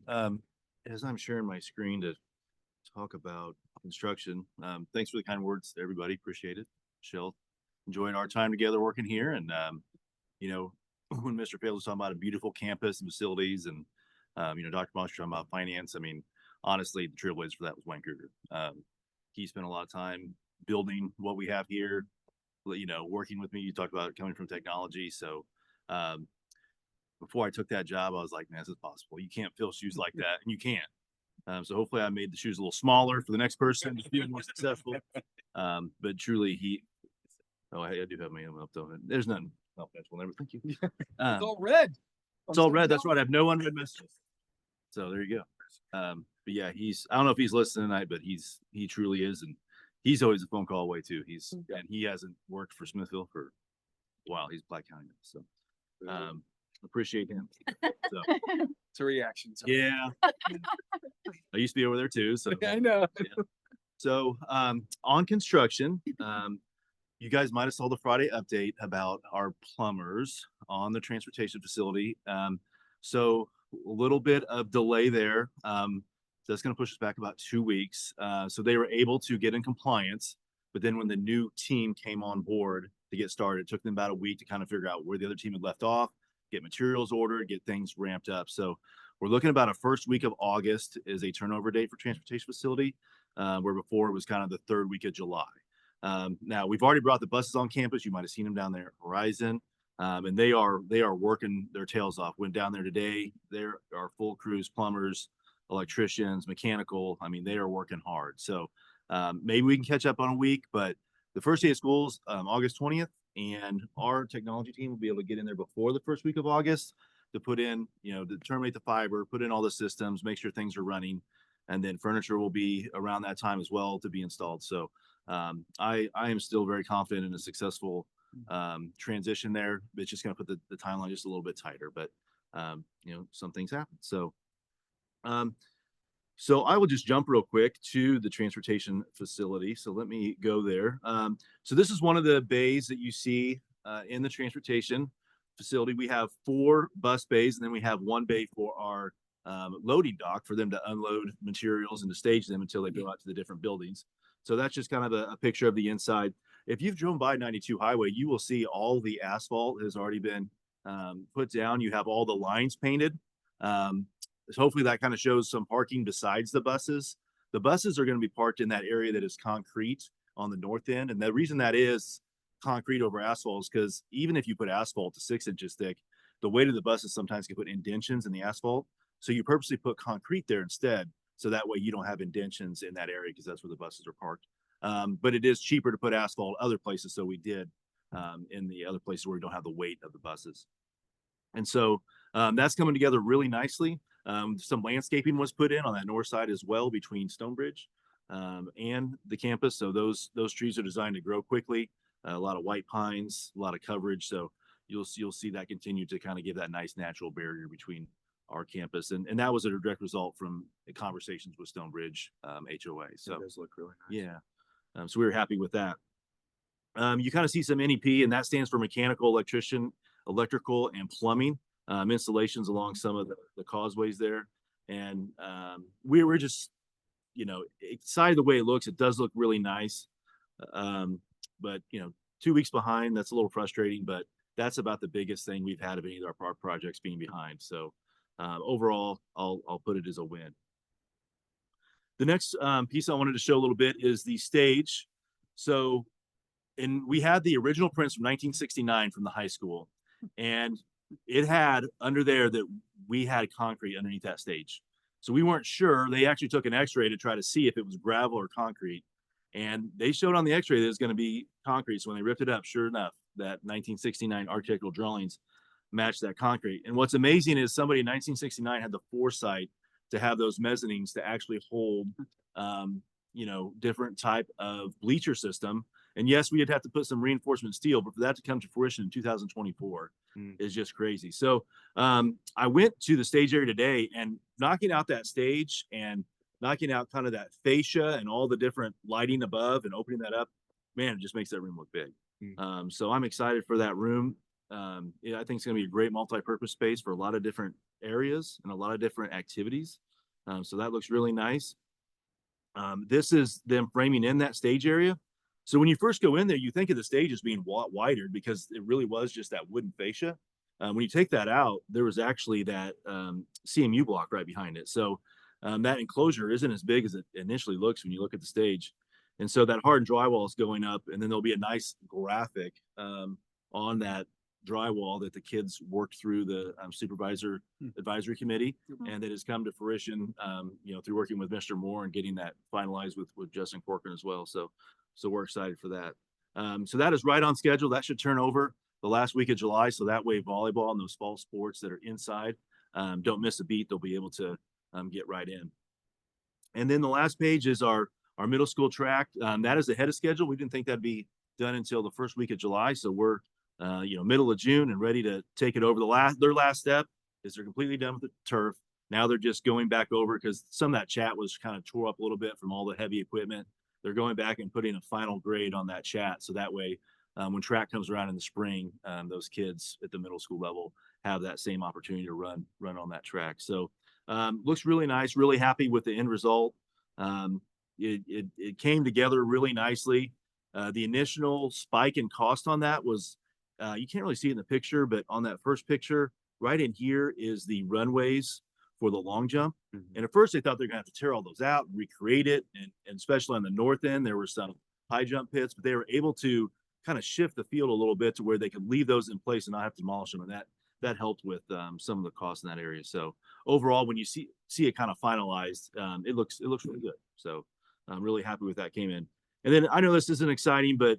As I'm sharing my screen to talk about construction, thanks for the kind words to everybody. Appreciate it. Michelle, enjoyed our time together working here. And, you know, when Mr. Pales was talking about a beautiful campus and facilities and, you know, Dr. Monster talking about finance, I mean, honestly, the trailblazer for that was Wayne Kruger. He spent a lot of time building what we have here, you know, working with me. You talked about coming from technology. So, before I took that job, I was like, man, this is possible. You can't fill shoes like that, and you can't. So hopefully I made the shoes a little smaller for the next person to be more successful. But truly I do have my own up though. There's none. Oh, that's one. Thank you. It's all red. It's all red. That's right. I have no unread messages. So there you go. But yeah, I don't know if he's listening tonight, but he truly is. And he's always a phone call away too. And he hasn't worked for Smithville for a while. He's Black County now. So, appreciate him. So It's a reaction. So. yeah, I used to be over there too. So I know. Yeah. So, on construction, you guys might have saw the Friday update about our plumbers on the transportation facility. So a little bit of delay there. So that's going to push us back about 2 weeks. So they were able to get in compliance, but then when the new team came on board to get started, it took them about a week to kind of figure out where the other team had left off, get materials ordered, get things ramped up. So we're looking about a first week of August is a turnover date for transportation facility, where before it was kind of the third week of July. Now we've already brought the buses on campus. You might have seen them down there at Horizon. And they are working their tails off. Went down there today. There are full crews, plumbers, electricians, mechanical. I mean, they are working hard. So maybe we can catch up on a week, but the first day of school is August 20th, and our technology team will be able to get in there before the first week of August to put in, you know, to terminate the fiber, put in all the systems, make sure things are running, and then furniture will be around that time as well to be installed. So I am still very confident in a successful transition there. It's just going to put the timeline just a little bit tighter, but you know, some things happen. So so I will just jump real quick to the transportation facility. So let me go there. So this is one of the bays that you see in the transportation facility. We have 4 bus bays, and then we have 1 bay for our loading dock for them to unload materials and to stage them until they go out to the different buildings. So that's just kind of a picture of the inside. If you've driven by 92 Highway, you will see all the asphalt has already been put down. You have all the lines painted. So hopefully that kind of shows some parking besides the buses. The buses are going to be parked in that area that is concrete on the north end. And the reason that is concrete over asphalt is because even if you put asphalt to 6 inches thick, the weight of the buses sometimes can put indentions in the asphalt. So you purposely put concrete there instead. So that way you don't have indentions in that area because that's where the buses are parked. But it is cheaper to put asphalt other places. So we did in the other places where we don't have the weight of the buses. And so that's coming together really nicely. Some landscaping was put in on that north side as well between Stonebridge and the campus. So those trees are designed to grow quickly. A lot of white pines, a lot of coverage. So you'll see that continue to kind of give that nice natural barrier between our campus. And that was a direct result from the conversations with Stonebridge HOA. So it does look really nice. Yeah. So we were happy with that. You kind of see some NEP, and that stands for mechanical, electrician, electrical, and plumbing installations along some of the causeways there. And we're just, excited the way it looks. It does look really nice. But 2 weeks behind, that's a little frustrating, but that's about the biggest thing we've had of any of our projects being behind. So overall, I'll put it as a win. The next piece I wanted to show a little bit is the stage. So, and we had the original prints from 1969 from the high school, and it had under there that we had concrete underneath that stage. So we weren't sure. They actually took an x-ray to try to see if it was gravel or concrete. And they showed on the x-ray that it was going to be concrete. So when they ripped it up, sure enough, that 1969 architectural drawings matched that concrete. And what's amazing is somebody in 1969 had the foresight to have those mezzanines to actually hold, different type of bleacher system. And yes, we'd have to put some reinforcement steel, but for that to come to fruition in 2024 is just crazy. So I went to the stage area today, and knocking out that stage and knocking out kind of that fascia and all the different lighting above and opening that up, man, it just makes that room look big. So I'm excited for that room. I think it's going to be a great multi-purpose space for a lot of different areas and a lot of different activities. So that looks really nice. This is them framing in that stage area. So when you first go in there, you think of the stage as being wider because it really was just that wooden fascia. When you take that out, there was actually that CMU block right behind it. So that enclosure isn't as big as it initially looks when you look at the stage. And so that hardened drywall is going up, and then there'll be a nice graphic on that drywall that the kids worked through the supervisor advisory committee, and that has come to fruition, through working with Mr. Moore and getting that finalized with Justin Corcoran as well. So we're excited for that. So that is right on schedule. That should turn over the last week of July. So that way volleyball and those fall sports that are inside don't miss a beat. They'll be able to get right in. And then the last page is our middle school track. That is ahead of schedule. We didn't think that'd be done until the first week of July. So we're middle of June and ready to take it over. Their last step is they're completely done with the turf. Now they're just going back over because some of that chat was kind of tore up a little bit from all the heavy equipment. They're going back and putting a final grade on that chat. So that way, when track comes around in the spring, those kids at the middle school level have that same opportunity to run on that track. So looks really nice, really happy with the end result. It came together really nicely. The initial spike in cost on that was, you can't really see it in the picture, but on that first picture, right in here is the runways for the long jump. And at first they thought they're gonna have to tear all those out and recreate it. And especially on the north end, there were some high jump pits, but they were able to kind of shift the field a little bit to where they could leave those in place and not have to demolish them. And that helped with some of the costs in that area. So overall, when you see it kind of finalized, it looks really good. So I'm really happy with that came in. And then I know this isn't exciting, but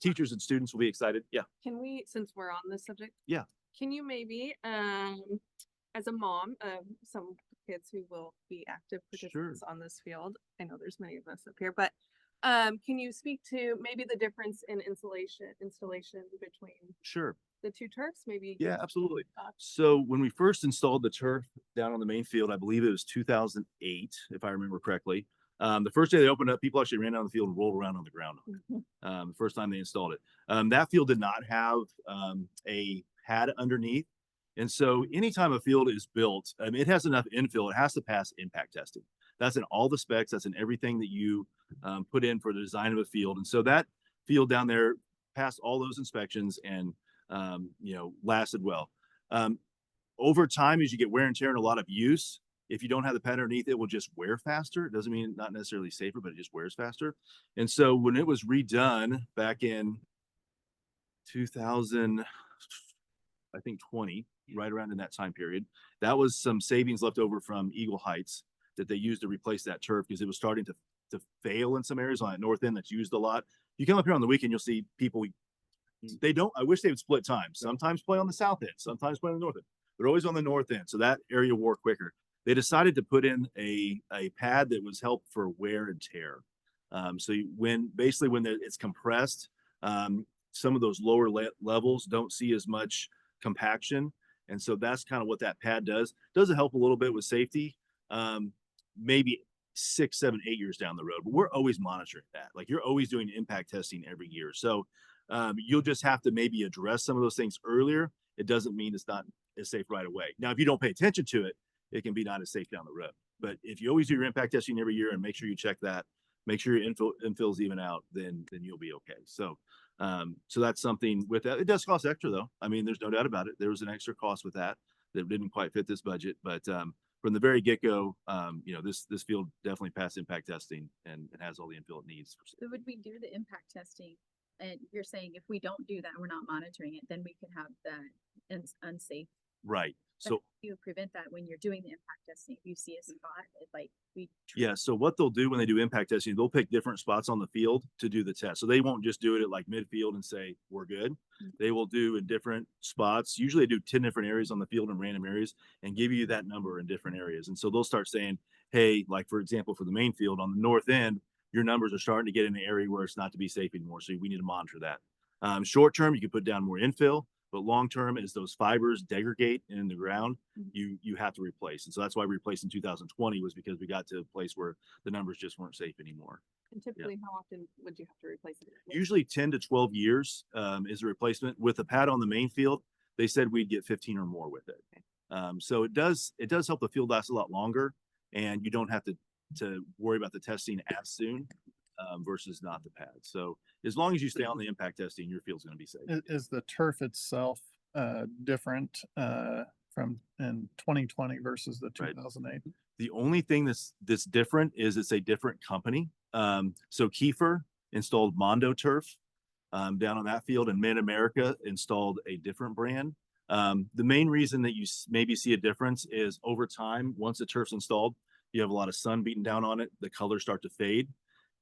teachers and students will be excited. Yeah. Can we, since we're on this subject? Yeah. Can you maybe, as a mom of some kids who will be active participants on this field, I know there's many of us up here, but can you speak to maybe the difference in installation between the two turfs? Maybe. Yeah, absolutely. So when we first installed the turf down on the main field, I believe it was 2008, if I remember correctly. The first day they opened up, people actually ran down the field and rolled around on the ground. The first time they installed it. That field did not have a pad underneath. And so anytime a field is built, it has enough infill, it has to pass impact testing. That's in all the specs. That's in everything that you put in for the design of a field. And so that field down there passed all those inspections and, lasted well. Over time, as you get wear and tear and a lot of use, if you don't have the pad underneath, it will just wear faster. It doesn't mean not necessarily safer, but it just wears faster. And so when it was redone back in 2000, I think 20, right around in that time period, that was some savings left over from Eagle Heights that they used to replace that turf because it was starting to fail in some areas on that north end that's used a lot. You come up here on the weekend, you'll see people, I wish they would split time. Sometimes play on the south end, sometimes play on the north end. They're always on the north end. So that area wore quicker. They decided to put in a pad that was helped for wear and tear. So when it's compressed, some of those lower levels don't see as much compaction. And so that's kind of what that pad does. Does it help a little bit with safety? Maybe 6, 7, 8 years down the road, but we're always monitoring that. Like you're always doing impact testing every year. So you'll just have to maybe address some of those things earlier. It doesn't mean it's not as safe right away. Now, if you don't pay attention to it, it can be not as safe down the road. But if you always do your impact testing every year and make sure you check that, make sure your infills even out, then you'll be okay. So so that's something with that. It does cost extra though. I mean, there's no doubt about it. There was an extra cost with that didn't quite fit this budget, but from the very get-go, you know, this field definitely passed impact testing and it has all the infill it needs. So would we do the impact testing? And you're saying if we don't do that, we're not monitoring it, then we can have that unsafe. Right. But So how do you prevent that when you're doing the impact testing? If you see a spot, like we. yeah, so what they'll do when they do impact testing, they'll pick different spots on the field to do the test. So they won't just do it at like midfield and say, we're good. They will do in different spots. Usually they do 10 different areas on the field in random areas and give you that number in different areas. And so they'll start saying, hey, like for example, for the main field on the north end, your numbers are starting to get in an area where it's not to be safe anymore. So we need to monitor that. Short term, you can put down more infill. But long term, as those fibers degrade in the ground, you have to replace. And so that's why we replaced in 2020 was because we got to a place where the numbers just weren't safe anymore. And typically, how often would you have to replace it? Usually 10 to 12 years is a replacement. With a pad on the main field, they said we'd get 15 or more with it. So it does help the field last a lot longer, and you don't have to worry about the testing as soon versus not the pad. So as long as you stay on the impact testing, your field's going to be safe. Is the turf itself different from in 2020 versus the 2008? The only thing that's different is it's a different company. So Kiefer installed Mondo Turf down on that field, and Mid America installed a different brand. The main reason that you maybe see a difference is over time, once the turf's installed, you have a lot of sun beating down on it, the colors start to fade.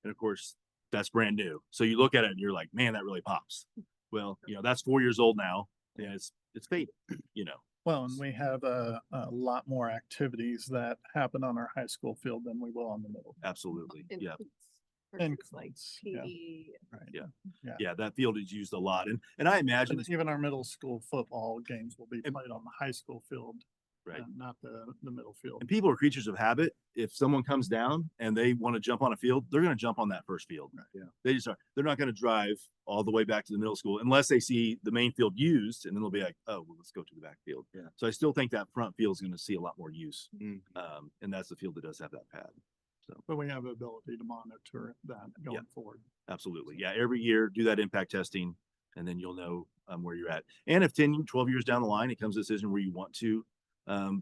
And of course, that's brand new. So you look at it and you're like, man, that really pops. Well, you know, that's 4 years old now. Yeah, it's faded, you know. Well, and we have a lot more activities that happen on our high school field than we will on the middle. Absolutely. Yeah. Like yeah. PE. Right. Yeah, that field is used a lot. And I imagine And even our middle school football games will be played on the high school field. Right. Not the middle field. And people are creatures of habit. If someone comes down and they want to jump on a field, they're going to jump on that first field. Right. Yeah. They just are. They're not going to drive all the way back to the middle school unless they see the main field used, and then they'll be like, "Oh, well, let's go to the back field." Yeah. So I still think that front field is going to see a lot more use, and that's the field that does have that pad. So, but we have the ability to monitor that going forward. Absolutely, yeah. Every year, do that impact testing, and then you'll know where you're at. And if 10, 12 years down the line, it comes to a decision where you want to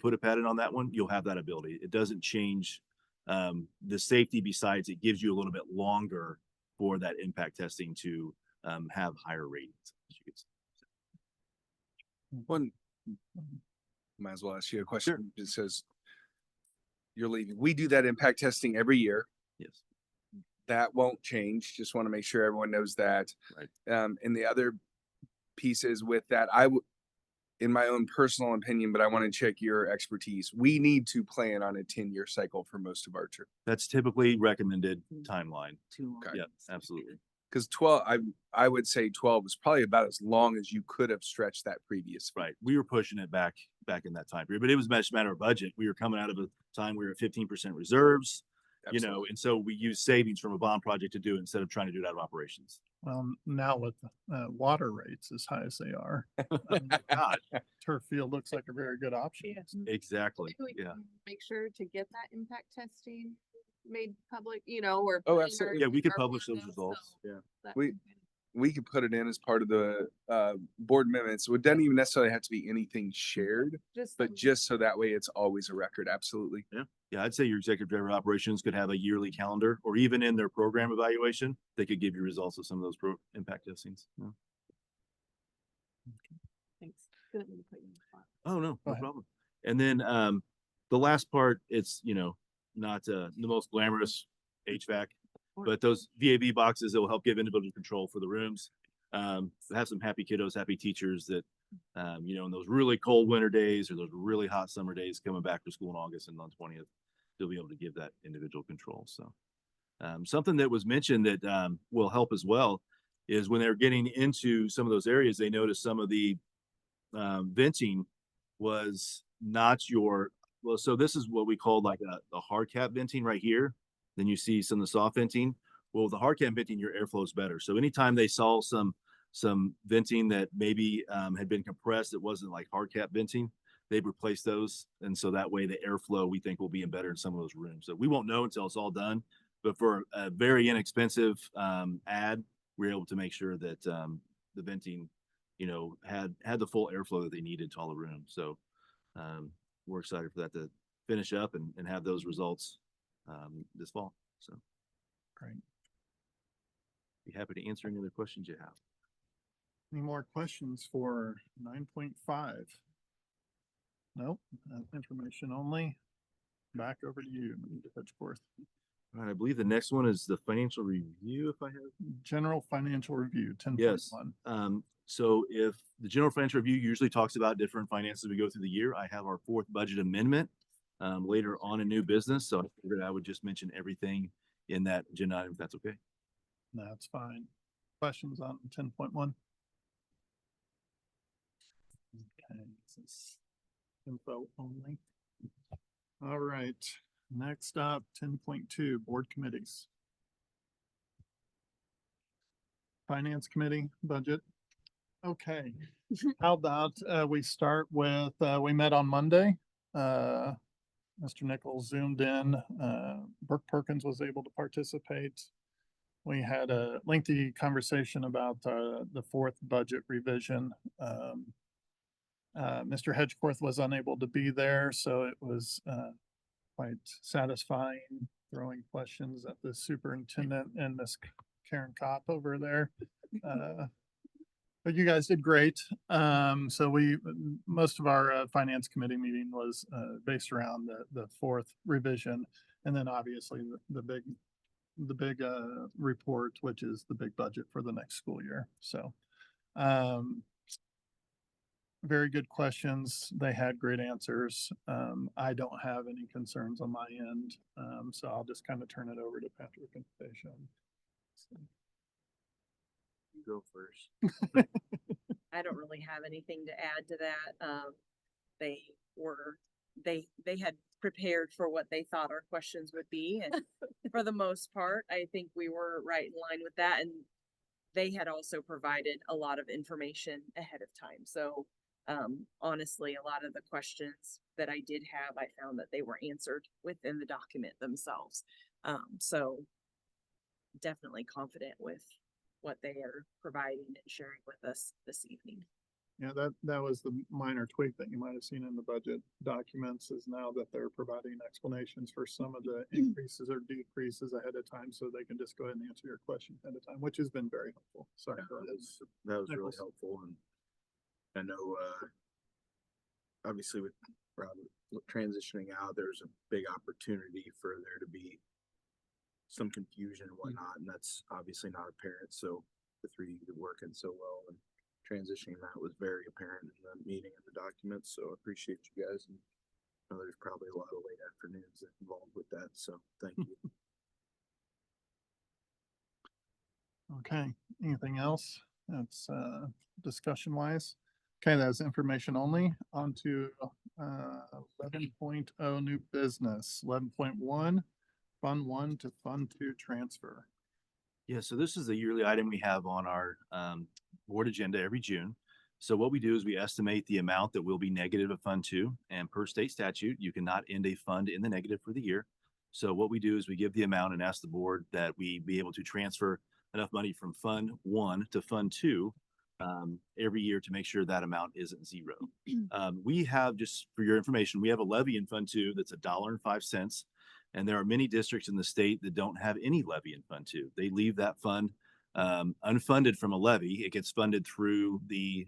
put a pad in on that one, you'll have that ability. It doesn't change the safety. Besides, it gives you a little bit longer for that impact testing to have higher ratings. One, might as well ask you a question. Sure. It says you're leaving. We do that impact testing every year. Yes. That won't change. Just want to make sure everyone knows that. Right. And the other pieces with that, in my own personal opinion, but I want to check your expertise. We need to plan on a 10-year cycle for most of our trip. That's typically recommended timeline. Okay. Yeah, absolutely. Because 12, I would say 12 is probably about as long as you could have stretched that previous. Right. We were pushing it back in that time period, but it was a matter of budget. We were coming out of a time we were at 15% reserves, you know, and so we used savings from a bond project to do it instead of trying to do it out of operations. Well, now with water rates as high as they are, God, turf field looks like a very good option. Exactly. Maybe we Yeah. can make sure to get that impact testing made public, you know, or. Oh, put in absolutely. Yeah, we could our publish those window, results. so Yeah. that We could put it in as part of the board amendments. So it doesn't even necessarily have to be anything shared, but just so that way it's always a record. Absolutely. Yeah. Yeah. I'd say your executive director of operations could have a yearly calendar, or even in their program evaluation, they could give you results of some of those impact testings. Yeah. Thanks. Didn't mean to put you on the spot. Oh, no problem. And then the last part, it's, you know, not the most glamorous HVAC, but those VAV boxes that will help give individual control for the rooms. Have some happy kiddos, happy teachers that, you know, in those really cold winter days or those really hot summer days coming back to school in August and on 20th, they'll be able to give that individual control. So something that was mentioned that will help as well is when they're getting into some of those areas, they noticed some of the venting was not so this is what we call like a hard cap venting right here. Then you see some of the soft venting. Well, with the hard cap venting, your airflow is better. So anytime they saw some venting that maybe had been compressed, it wasn't like hard cap venting, they've replaced those. And so that way the airflow we think will be better in some of those rooms. So we won't know until it's all done. But for a very inexpensive ad, we're able to make sure that the venting, had the full airflow that they needed to all the rooms. So we're excited for that to finish up and have those results this fall. So Great. be happy to answer any other questions you have. Any more questions for 9.5? Nope, information only. Back over to you, Mr. Hedgeworth. All right, I believe the next one is the financial review, if I have. General financial review, 10.1. Yes. So if the general financial review usually talks about different finances we go through the year, I have our fourth budget amendment later on in new business. So I figured I would just mention everything in that agenda item, if that's okay. That's fine. Questions on 10.1? Okay, this is info only. All right, next up, 10.2, board committees. Finance committee budget. Okay, how about we start with, we met on Monday. Mr. Nichols zoomed in. Brooke Perkins was able to participate. We had a lengthy conversation about the fourth budget revision. Mr. Hedgeworth was unable to be there, so it was quite satisfying throwing questions at the superintendent and Miss Karen Kopp over there. But you guys did great. So most of our finance committee meeting was based around the fourth revision, and then obviously the big report, which is the big budget for the next school year. So very good questions. They had great answers. I don't have any concerns on my end. So I'll just kind of turn it over to Patrick and Fashion. You go first. I don't really have anything to add to that. They had prepared for what they thought our questions would be, and for the most part, I think we were right in line with that. And they had also provided a lot of information ahead of time. So honestly, a lot of the questions that I did have, I found that they were answered within the document themselves. So definitely confident with what they are providing and sharing with us this evening. Yeah, that was the minor tweak that you might have seen in the budget documents, is now that they're providing explanations for some of the increases or decreases ahead of time, so they can just go ahead and answer your question ahead of time, which has been very helpful. Sorry. That was really helpful. And I know, obviously with Robert transitioning out, there's a big opportunity for there to be some confusion and whatnot, and that's obviously not apparent. So the three of you working so well and transitioning that was very apparent in the meeting and the documents. So I appreciate you guys. And I know there's probably a lot of late afternoons involved with that. So thank you. Okay, anything else? That's discussion wise. Okay, that's information only. On to 11.0 new business. 11.1 Fund 1 to Fund 2 transfer. Yeah, so this is the yearly item we have on our board agenda every June. So what we do is we estimate the amount that will be negative of Fund 2, and per state statute, you cannot end a fund in the negative for the year. So what we do is we give the amount and ask the board that we be able to transfer enough money from Fund 1 to Fund 2 every year to make sure that amount isn't zero. We have, just for your information, we have a levy in Fund 2 that's $1.05. And there are many districts in the state that don't have any levy in Fund 2. They leave that fund unfunded from a levy. It gets funded through the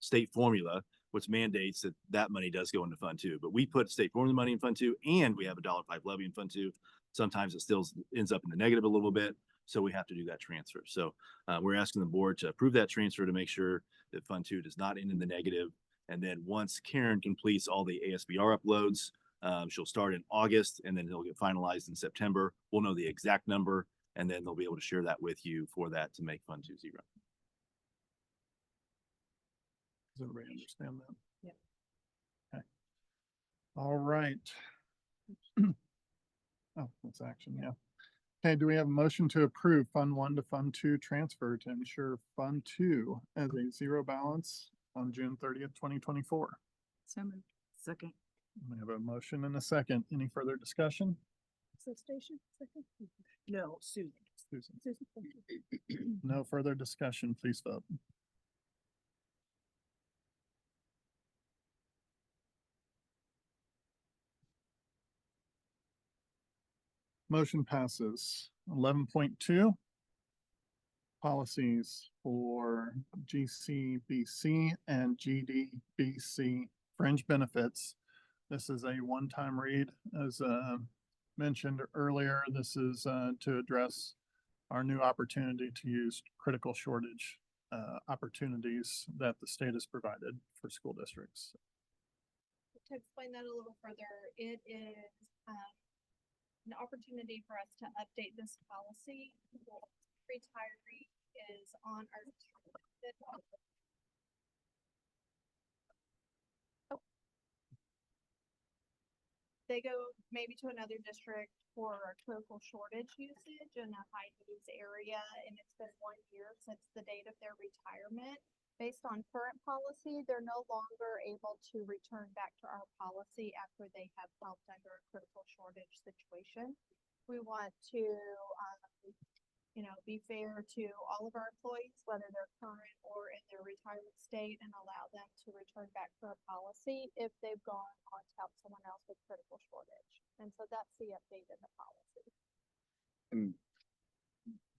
state formula, which mandates that that money does go into Fund 2. But we put state formula money in Fund 2, and we have a $1.05 levy in Fund 2. Sometimes it still ends up in the negative a little bit, so we have to do that transfer. So we're asking the board to approve that transfer to make sure that Fund 2 does not end in the negative. And then once Karen completes all the ASBR uploads, she'll start in August, and then it'll get finalized in September. We'll know the exact number, and then they'll be able to share that with you for that to make Fund 2 zero. Does everybody understand that? Yeah. Okay. All right. Oh, that's action, yeah. Okay, do we have a motion to approve Fund 1 to Fund 2 transfer to ensure Fund 2 as a zero balance on June 30th, 2024? So moved. Second. We have a motion and a second. Any further discussion? Station, second? No, Susan. Susan. Susan. No further discussion, please vote. Motion passes. 11.2. Policies for GCBC and GDBC fringe benefits. This is a one-time read. As mentioned earlier, this is to address our new opportunity to use critical shortage opportunities that the state has provided for school districts. To explain that a little further, it is an opportunity for us to update this policy. Retiree is on our they go maybe to another district for a critical shortage usage in a high needs area, and it's been 1 year since the date of their retirement. Based on current policy, they're no longer able to return back to our policy after they have helped under a critical shortage situation. We want to, be fair to all of our employees, whether they're current or in their retirement state, and allow them to return back to our policy if they've gone on to help someone else with critical shortage. And so that's the update in the policy. And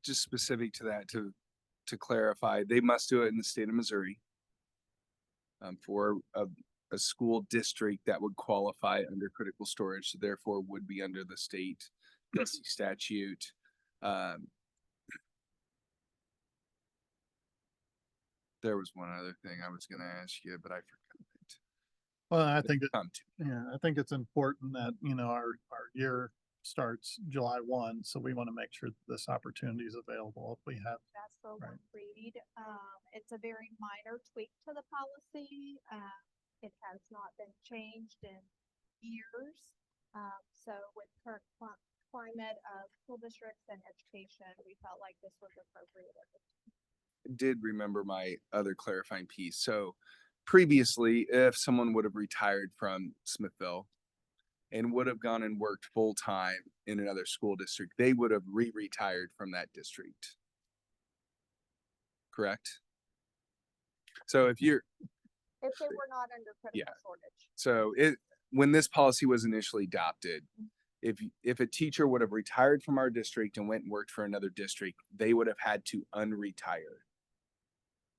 just specific to that, to clarify, they must do it in the state of Missouri for a school district that would qualify under critical storage, so therefore would be under the state DESI statute. There was one other thing I was going to ask you, but I forgot it. Well, I think I think it's important that, our year starts July 1, so we want to make sure that this opportunity is available if we have. That's the one read. It's a very minor tweak to the policy. It has not been changed in years. So with current climate of school districts and education, we felt like this was appropriate at this time. Did remember my other clarifying piece. So previously, if someone would have retired from Smithville and would have gone and worked full time in another school district, they would have retired from that district. Correct? So if they were not under critical shortage. So when this policy was initially adopted, if a teacher would have retired from our district and went and worked for another district, they would have had to unretire.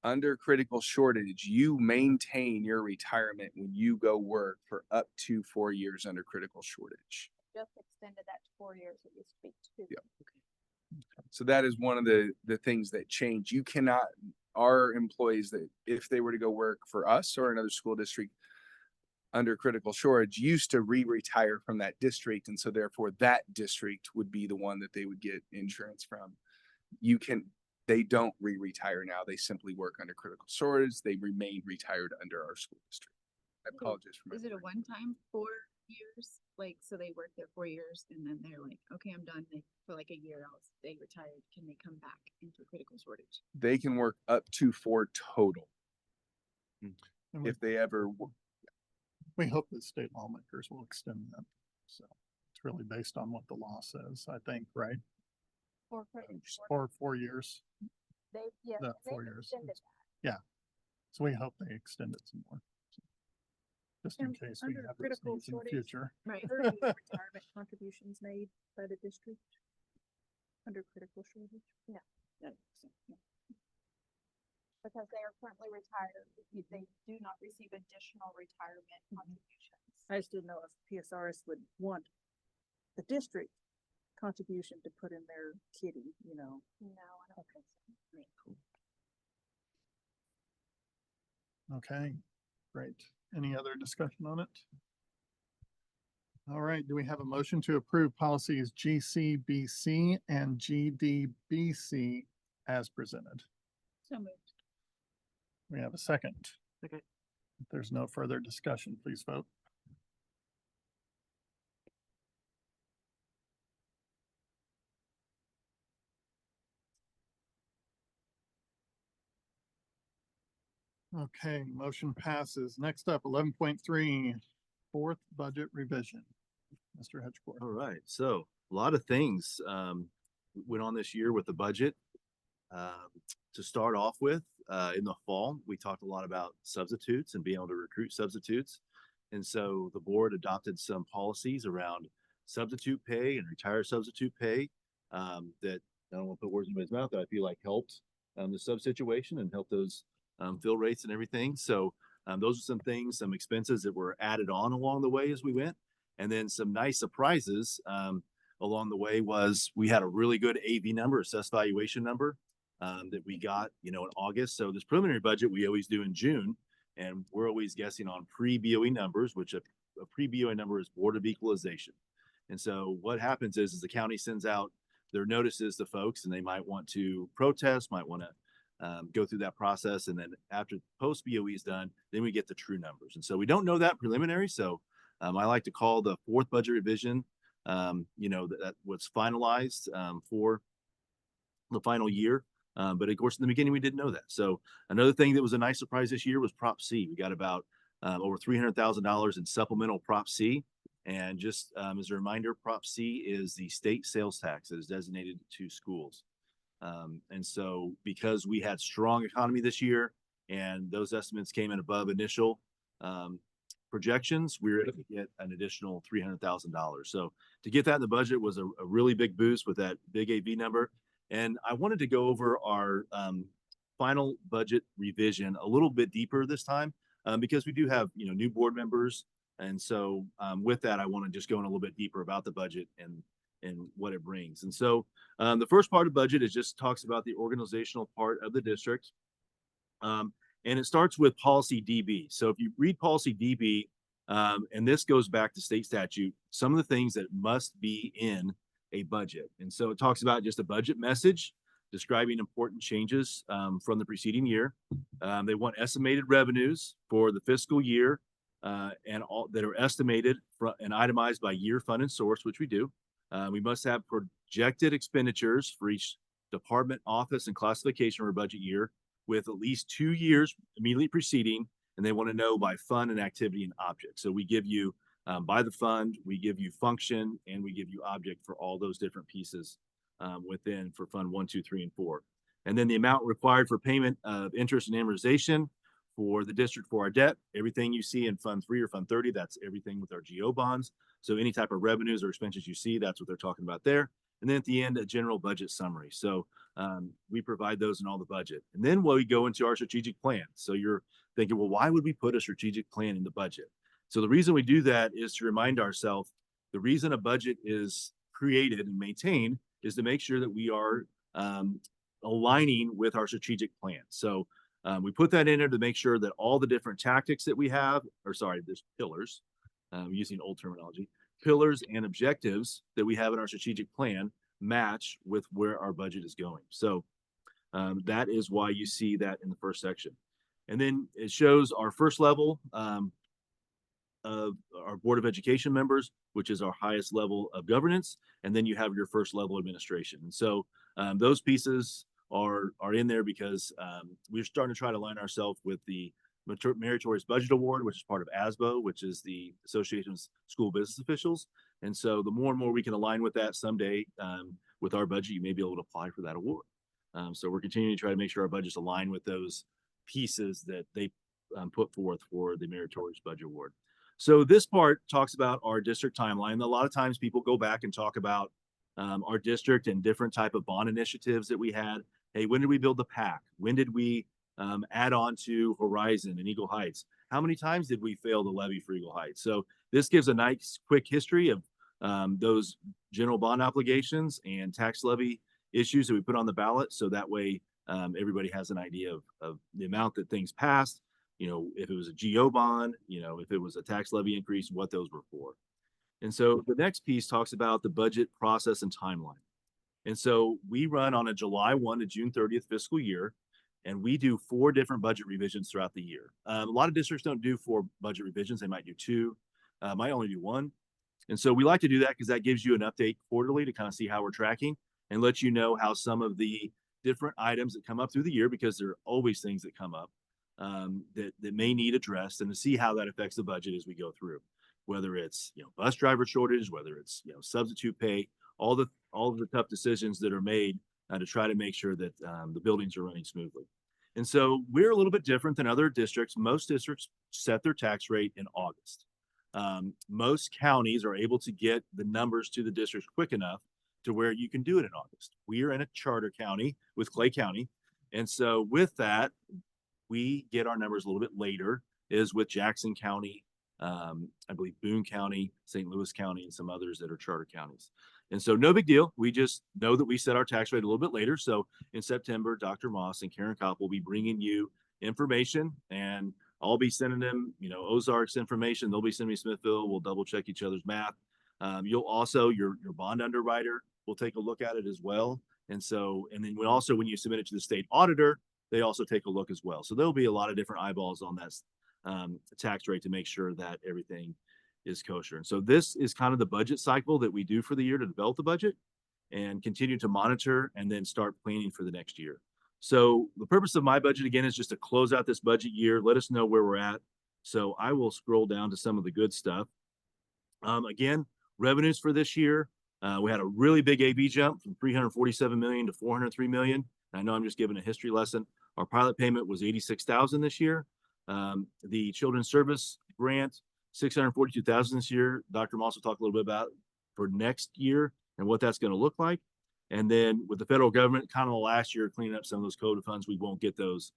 Under critical shortage, you maintain your retirement when you go work for up to 4 years under critical shortage. Just extended that to 4 years. It used to be 2. Yeah. So that is one of the things that change. You cannot, our employees that if they were to go work for us or another school district under critical shortage used to retire from that district. And so therefore that district would be the one that they would get insurance from. They don't retire now. They simply work under critical shortage. They remain retired under our school district. I apologize for my. Is it a one-time 4 years? Like, so they work there 4 years and then they're like, okay, I'm done. For like a year else, they retired. Can they come back into critical shortage? They can work up to 4 total. If they ever. We hope that state lawmakers will extend that. So it's really based on what the law says, I think, right? For 4 years. They've 4 years. extended that. Yeah. So we hope they extend it some more. Just in And case we under have critical things in the shortage, future. Right. Are any retirement contributions made by the district under critical shortage? No. No. Because they are currently retired, they do not receive additional retirement contributions. I just didn't know if PSRS would want the district contribution to put in their kitty, No, I don't think so. Okay, great. Any other discussion on it? All right, do we have a motion to approve policies GCBC and GDBC as presented? So moved. We have a second. Okay. If there's no further discussion, please vote. Okay, motion passes. Next up, 11.3, fourth budget revision. Mr. Hedgecourt. All right, so a lot of things went on this year with the budget. To start off with, in the fall, we talked a lot about substitutes and being able to recruit substitutes. And so the board adopted some policies around substitute pay and retired substitute pay that I don't want to put words in anybody's mouth that I feel like helped the sub situation and helped those fill rates and everything. So those are some things, some expenses that were added on along the way as we went. And then some nice surprises along the way was we had a really good AV number, assessed valuation number that we got, in August. So this preliminary budget we always do in June, and we're always guessing on pre-BOE numbers, which a pre-BOE number is Board of Equalization. And so what happens is the county sends out their notices to folks, and they might want to protest, might want to go through that process. And then after post BOE is done, then we get the true numbers. And so we don't know that preliminary. So I like to call the fourth budget revision, that was finalized for the final year. But of course, in the beginning, we didn't know that. So another thing that was a nice surprise this year was Prop C. We got about over $300,000 in supplemental Prop C. And just as a reminder, Prop C is the state sales tax that is designated to schools. And so because we had strong economy this year and those estimates came in above initial projections, we were able to get an additional $300,000. So to get that in the budget was a really big boost with that big AV number. And I wanted to go over our final budget revision a little bit deeper this time because we do have, new board members. And so with that, I want to just go in a little bit deeper about the budget and what it brings. And so the first part of the budget is just talks about the organizational part of the district. And it starts with policy DB. So if you read policy DB, and this goes back to state statute, some of the things that must be in a budget. And so it talks about just a budget message describing important changes from the preceding year. They want estimated revenues for the fiscal year and all that are estimated and itemized by year, fund, and source, which we do. We must have projected expenditures for each department, office, and classification of our budget year with at least 2 years immediately preceding, and they want to know by fund and activity and object. So we give you by the fund, we give you function, and we give you object for all those different pieces within for fund 1, 2, 3, and 4. And then the amount required for payment of interest and amortization for the district for our debt. Everything you see in fund 3 or fund 30, that's everything with our GO bonds. So any type of revenues or expenses you see, that's what they're talking about there. And then at the end, a general budget summary. So we provide those in all the budget. And then we go into our strategic plan. So you're thinking, well, why would we put a strategic plan in the budget? So the reason we do that is to remind ourselves the reason a budget is created and maintained is to make sure that we are aligning with our strategic plan. So we put that in there to make sure that all the different tactics that we have, there's pillars, using old terminology, pillars and objectives that we have in our strategic plan match with where our budget is going. So that is why you see that in the first section. And then it shows our first level of our Board of Education members, which is our highest level of governance. And then you have your first level administration. And so those pieces are in there because we're starting to try to align ourselves with the Meritorious Budget Award, which is part of ASBO, which is the Association of School Business Officials. And so the more and more we can align with that someday with our budget, you may be able to apply for that award. So we're continuing to try to make sure our budgets align with those pieces that they put forth for the Meritorious Budget Award. So this part talks about our district timeline. A lot of times people go back and talk about our district and different type of bond initiatives that we had. Hey, when did we build the PAC? When did we add on to Horizon and Eagle Heights? How many times did we fail the levy for Eagle Heights? So this gives a nice quick history of those general bond obligations and tax levy issues that we put on the ballot. So that way everybody has an idea of the amount that things passed, if it was a GO bond, if it was a tax levy increase, what those were for. And so the next piece talks about the budget process and timeline. And so we run on a July 1 to June 30th fiscal year, and we do 4 different budget revisions throughout the year. A lot of districts don't do 4 budget revisions. They might do 2, might only do 1. And so we like to do that because that gives you an update quarterly to kind of see how we're tracking and let you know how some of the different items that come up through the year, because there are always things that come up that may need addressed, and to see how that affects the budget as we go through. whether it's, bus driver shortage, whether it's, substitute pay, all of the tough decisions that are made to try to make sure that the buildings are running smoothly. And so we're a little bit different than other districts. Most districts set their tax rate in August. Most counties are able to get the numbers to the districts quick enough to where you can do it in August. We are in a charter county with Clay County. And so with that, we get our numbers a little bit later, is with Jackson County, I believe Boone County, St. Louis County, and some others that are charter counties. And so no big deal. We just know that we set our tax rate a little bit later. So in September, Dr. Moss and Karen Kopp will be bringing you information, and I'll be sending them, Ozarks information. They'll be sending me Smithville. We'll double check each other's math. You'll also, your bond underwriter will take a look at it as well. And so, and then when you submit it to the state auditor, they also take a look as well. So there'll be a lot of different eyeballs on that tax rate to make sure that everything is kosher. And so this is kind of the budget cycle that we do for the year to develop the budget and continue to monitor and then start planning for the next year. So the purpose of my budget, again, is just to close out this budget year, let us know where we're at. So I will scroll down to some of the good stuff. Again, revenues for this year, we had a really big AB jump from 347 million to 403 million. I know I'm just giving a history lesson. Our pilot payment was 86,000 this year. The children's service grant, 642,000 this year. Dr. Moss will talk a little bit about for next year and what that's going to look like. And then with the federal government, kind of last year, cleaning up some of those code funds, we won't get those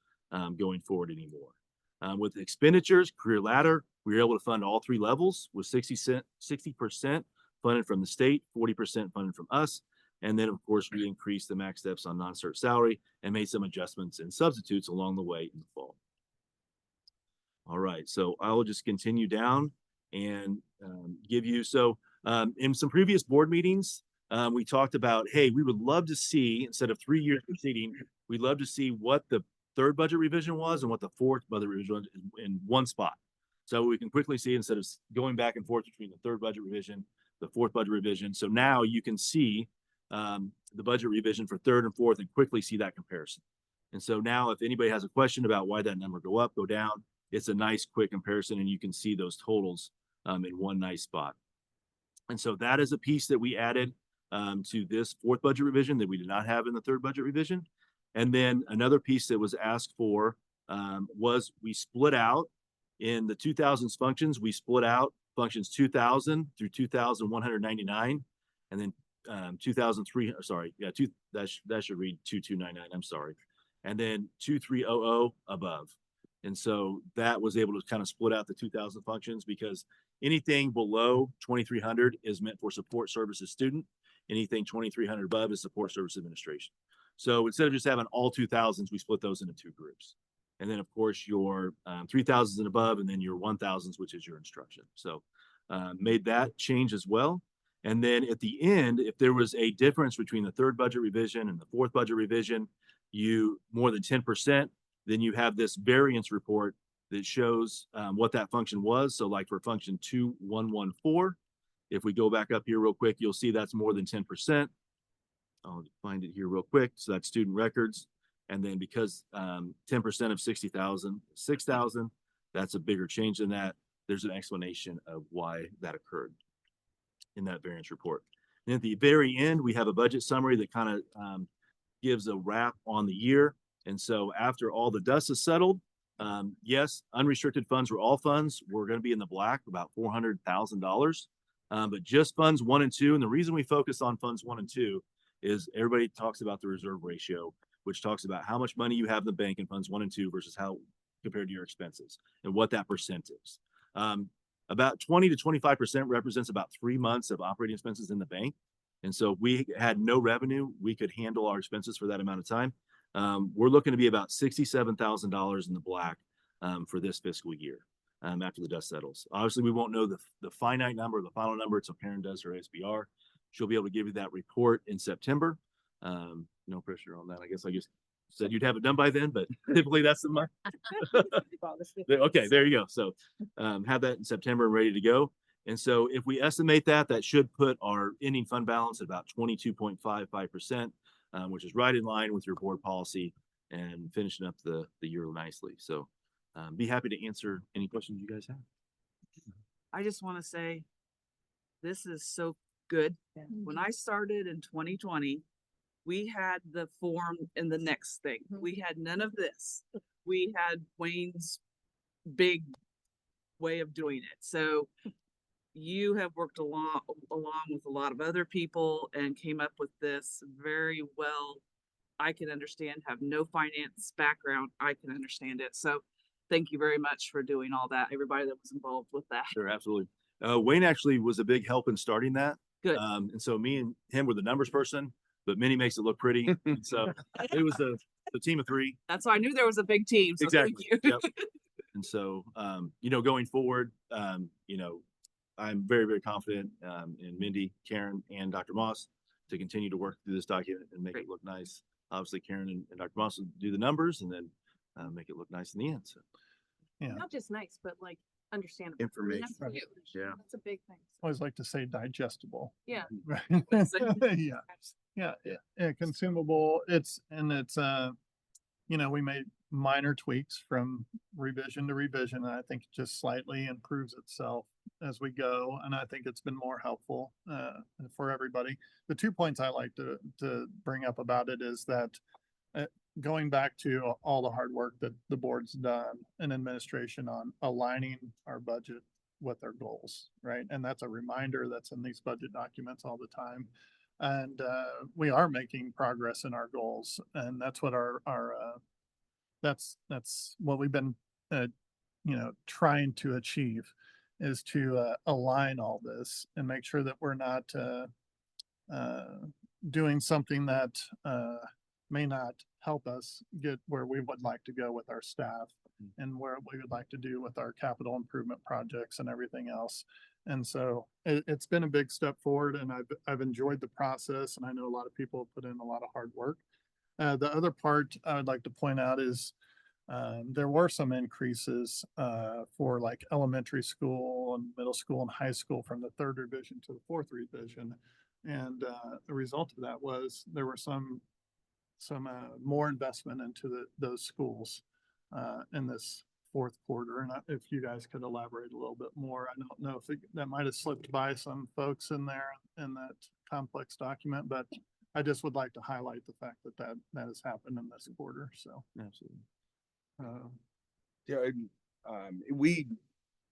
going forward anymore. With expenditures, career ladder, we were able to fund all three levels with 60% funded from the state, 40% funded from us. And then, of course, we increased the max steps on non-cert salary and made some adjustments and substitutes along the way in the fall. All right, so I will just continue down and give you, in some previous board meetings, we talked about, hey, we would love to see, instead of 3 years proceeding, we'd love to see what the third budget revision was and what the fourth budget revision was in one spot. So we can quickly see, instead of going back and forth between the third budget revision, the fourth budget revision. So now you can see the budget revision for third and fourth and quickly see that comparison. And so now if anybody has a question about why that number go up, go down, it's a nice quick comparison and you can see those totals in one nice spot. And so that is a piece that we added to this fourth budget revision that we did not have in the third budget revision. And then another piece that was asked for was we split out in the 2000s functions, we split out functions 2000 through 2199, and then 2003, sorry, yeah, that should read 2299, I'm sorry. And then 2300 above. And so that was able to kind of split out the 2000 functions, because anything below 2300 is meant for support services student. Anything 2300 above is support service administration. So instead of just having all 2000s, we split those into two groups. And then of course your 3000s and above, and then your 1000s, which is your instruction. So made that change as well. And then at the end, if there was a difference between the third budget revision and the fourth budget revision, you more than 10%, then you have this variance report that shows what that function was. So like for function 2114, if we go back up here real quick, you'll see that's more than 10%. I'll find it here real quick. So that's student records. And then because 10% of 60,000, 6,000, that's a bigger change than that. There's an explanation of why that occurred in that variance report. And at the very end, we have a budget summary that kind of gives a wrap on the year. And so after all the dust is settled, yes, unrestricted funds were all funds. We're going to be in the black, about $400,000. But just funds 1 and 2. And the reason we focus on funds 1 and 2 is everybody talks about the reserve ratio, which talks about how much money you have in the bank in funds 1 and 2 versus how compared to your expenses and what that percent is. About 20 to 25% represents about 3 months of operating expenses in the bank. And so if we had no revenue, we could handle our expenses for that amount of time. We're looking to be about $67,000 in the black for this fiscal year after the dust settles. Obviously, we won't know the finite number, the final number. It's so Karen does her SBR. She'll be able to give you that report in September. No pressure on that. I guess I just said you'd have it done by then, but typically that's the month. Okay, there you go. So have that in September and ready to go. And so if we estimate that, that should put our ending fund balance at about 22.55%, which is right in line with your board policy and finishing up the year nicely. So be happy to answer any questions you guys have. I just want to say, this is so good. When I started in 2020, we had the form in the next thing. We had none of this. We had Wayne's big way of doing it. So you have worked along with a lot of other people and came up with this very well. I can understand, have no finance background. I can understand it. So thank you very much for doing all that. Everybody that was involved with that. Sure, absolutely. Wayne actually was a big help in starting that. Good. And so me and him were the numbers person, but Minnie makes it look pretty. And so it was the team of three. That's why I knew there was a big team. So Exactly. thank you. Yep. And so, going forward, I'm very, very confident in Mindy, Karen, and Dr. Moss to continue to work through this document and make it look nice. Obviously, Karen and Dr. Moss will do the numbers and then make it look nice in the end. So, Yeah. Not just nice, but like understandable. Information. That's huge. Yeah. That's a big thing. Always like to say digestible. Yeah. Yeah. Yeah, consumable. It's, we made minor tweaks from revision to revision. And I think it just slightly improves itself as we go. And I think it's been more helpful for everybody. The 2 points I like to bring up about it is that going back to all the hard work that the board's done and administration on aligning our budget with our goals, right? And that's a reminder that's in these budget documents all the time. And we are making progress in our goals, and that's what that's what we've been trying to achieve, is to align all this and make sure that we're not doing something that may not help us get where we would like to go with our staff and where we would like to do with our capital improvement projects and everything else. And so it's been a big step forward, and I've enjoyed the process, and I know a lot of people have put in a lot of hard work. The other part I would like to point out is there were some increases for like elementary school and middle school and high school from the 3rd revision to the 4th revision. And the result of that was there were some more investment into those schools in this 4th quarter. And if you guys could elaborate a little bit more, I don't know if that might have slipped by some folks in there in that complex document, but I just would like to highlight the fact that has happened in this quarter. So absolutely.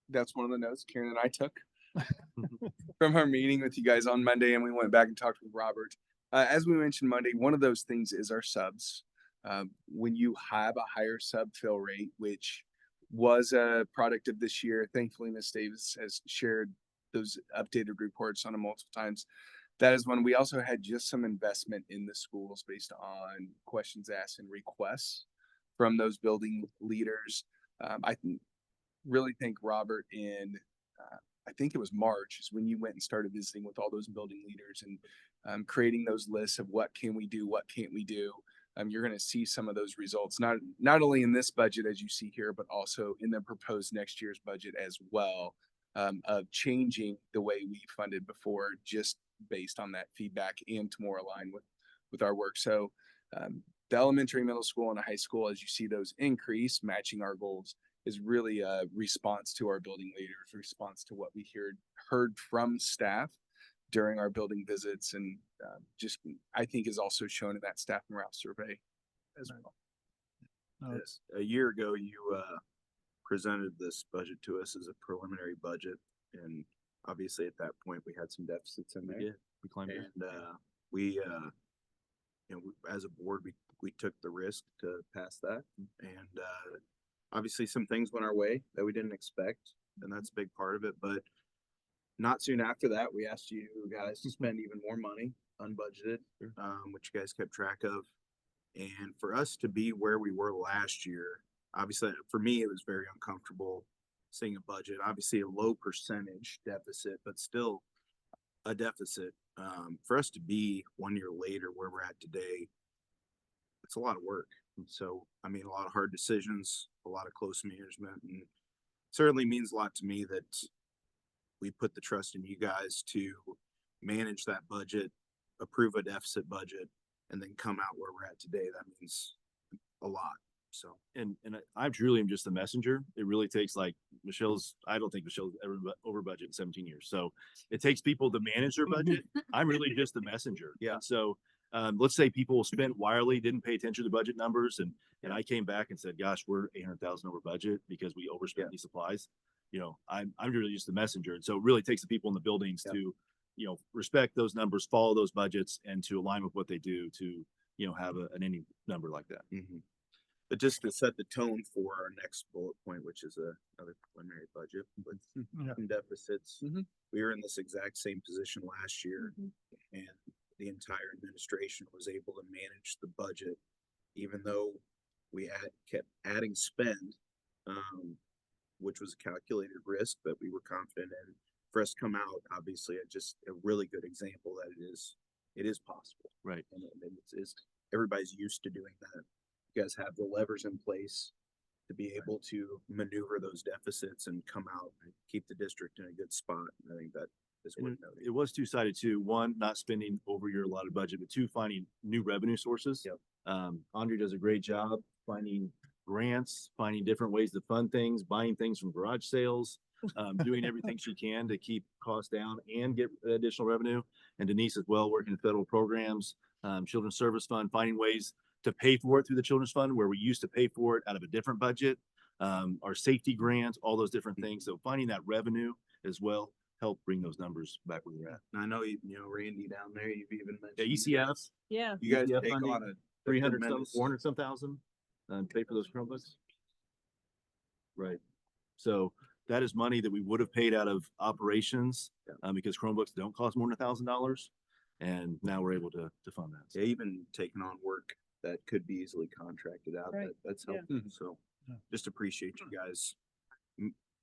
That's one of the notes Karen and I took from our meeting with you guys on Monday, and we went back and talked with Robert. As we mentioned Monday, one of those things is our subs. When you have a higher sub fill rate, which was a product of this year, thankfully Ms. Davis has shared those updated reports on it multiple times. That is when we also had just some investment in the schools based on questions asked and requests from those building leaders. I really think Robert I think it was March is when you went and started visiting with all those building leaders and creating those lists of what can we do, what can't we do. You're going to see some of those results, not only in this budget as you see here, but also in the proposed next year's budget as well, of changing the way we funded before, just based on that feedback and to more align with our work. So the elementary, middle school, and the high school, as you see those increase, matching our goals, is really a response to our building leaders, response to what we heard from staff during our building visits, and just I think is also shown in that staff morale survey as well. A year ago, you presented this budget to us as a preliminary budget, and obviously at that point we had some deficits in there. We climbed and we as a board we took the risk to pass that, and obviously some things went our way that we didn't expect, and that's a big part of it. But not soon after that, we asked you guys to spend even more money unbudgeted, which you guys kept track of. And for us to be where we were last year, obviously for me, it was very uncomfortable seeing a budget, obviously a low percentage deficit, but still a deficit. For us to be 1 year later where we're at today, it's a lot of work. And so, I mean, a lot of hard decisions, a lot of close management, and certainly means a lot to me that we put the trust in you guys to manage that budget, approve a deficit budget, and then come out where we're at today. That means a lot. So, and I truly am just the messenger. It really takes like I don't think Michelle's ever over budget in 17 years. So it takes people to manage their budget. I'm really just the messenger. Yeah. And so let's say people spent wirely, didn't pay attention to the budget numbers, and I came back and said, gosh, we're 800,000 over budget because we overspent these supplies. I'm really just the messenger. And so it really takes the people in the buildings to, respect those numbers, follow those budgets, and to align with what they do to, have an ending number like that. but just to set the tone for our next bullet point, which is another preliminary budget with some deficits. We were in this exact same position last year, and the entire administration was able to manage the budget, even though we kept adding spend, which was a calculated risk that we were confident in. For us to come out, obviously, just a really good example that it is possible. Right. And it's everybody's used to doing that. You guys have the levers in place to be able to maneuver those deficits and come out and keep the district in a good spot. And I think that is worth noting. It was two-sided too. One, not spending over your allotted budget, but two, finding new revenue sources. Andre does a great job finding grants, finding different ways to fund things, buying things from garage sales, doing everything she can to keep costs down and get additional revenue. And Denise as well, working in federal programs, Children's Service Fund, finding ways to pay for it through the Children's Fund where we used to pay for it out of a different budget, our safety grants, all those different things. So finding that revenue as well help bring those numbers back where they're at. And I know Randy down there, you've even mentioned ECFs. Yeah. You guys ECF take funding, on a 300 some, tremendous- 400 some thousand, pay for those Chromebooks. Right. So that is money that we would have paid out of operations, because Chromebooks don't cost more than $1,000. And now we're able to fund that. Yeah, even taking on work that could be easily contracted out. Right. That's Yeah. helpful. So just appreciate you guys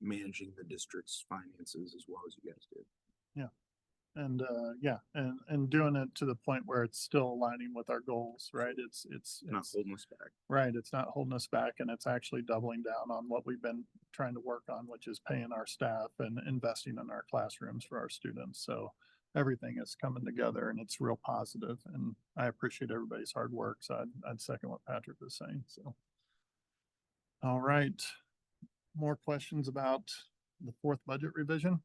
managing the district's finances as well as you guys did. And doing it to the point where it's still aligning with our goals, right? It's Not holding us back. right. It's not holding us back, and it's actually doubling down on what we've been trying to work on, which is paying our staff and investing in our classrooms for our students. So everything is coming together and it's real positive, and I appreciate everybody's hard work. So I'd second what Patrick was saying. So, all right. More questions about the fourth budget revision?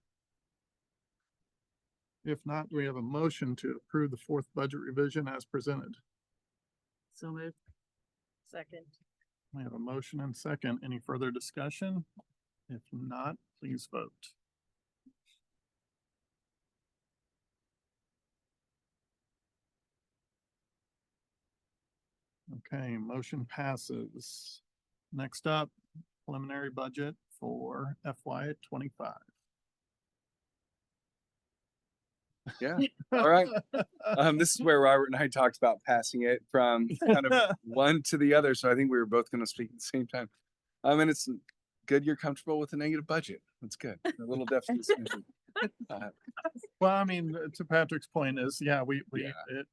If not, do we have a motion to approve the fourth budget revision as presented? So moved. Second. We have a motion and second. Any further discussion? If not, please vote. Okay, motion passes. Next up, preliminary budget for FY 25. Yeah. All right. This is where Robert and I talked about passing it from kind of one to the other. So I think we were both going to speak at the same time. And it's good you're comfortable with a negative budget. That's good. A little deficit. Well, I mean, to Patrick's point is,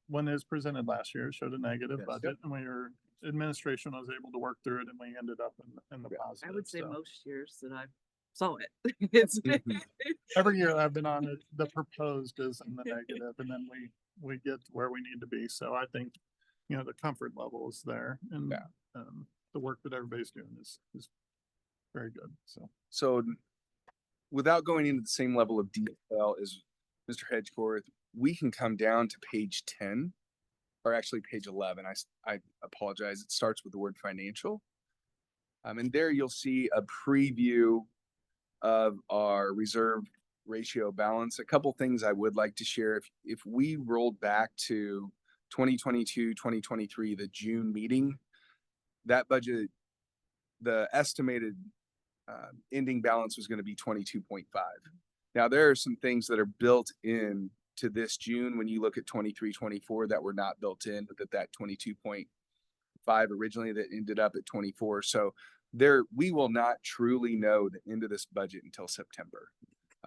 when it was presented last year, it showed a negative Yes. budget, and administration was able to work through it, and we ended up in the positive. I would say so. most years that I saw it. It's Every year I've been on it, the proposed is in the negative, and then we get to where we need to be. So I think, the comfort level is there, and the work that everybody's doing is very good. So without going into the same level of detail as Mr. Hedgecorth, we can come down to page 10, or actually page 11. I apologize. It starts with the word financial. And there you'll see a preview of our reserve ratio balance. A couple things I would like to share. If we rolled back to 2022, 2023, the June meeting, that budget, the estimated ending balance was going to be 22.5. Now there are some things that are built in to this June when you look at 23, 24 that were not built in, but that 22.5 originally that ended up at 24. So we will not truly know the end of this budget until September.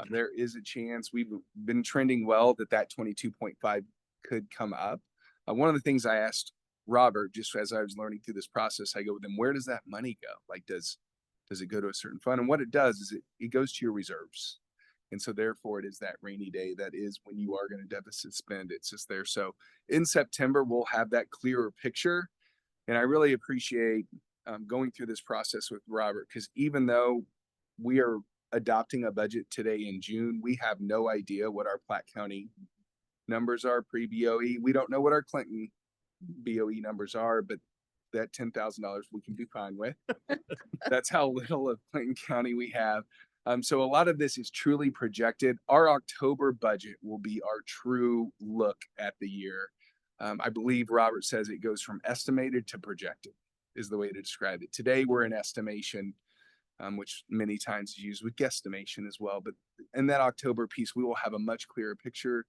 There is a chance we've been trending well that 22.5 could come up. One of the things I asked Robert, just as I was learning through this process, I go with him, where does that money go? Like, does it go to a certain fund? And what it does is it goes to your reserves. And so therefore it is that rainy day. That is when you are going to deficit spend. It's just there. So in September, we'll have that clearer picture. And I really appreciate going through this process with Robert, because even though we are adopting a budget today in June, we have no idea what our Platte County numbers are pre-BOE. We don't know what our Clinton BOE numbers are, but that $10,000 we can do fine with. That's how little of Clinton County we have. So a lot of this is truly projected. Our October budget will be our true look at the year. I believe Robert says it goes from estimated to projected is the way to describe it. Today we're in estimation, which many times is used with guesstimation as well. But in that October piece, we will have a much clearer picture,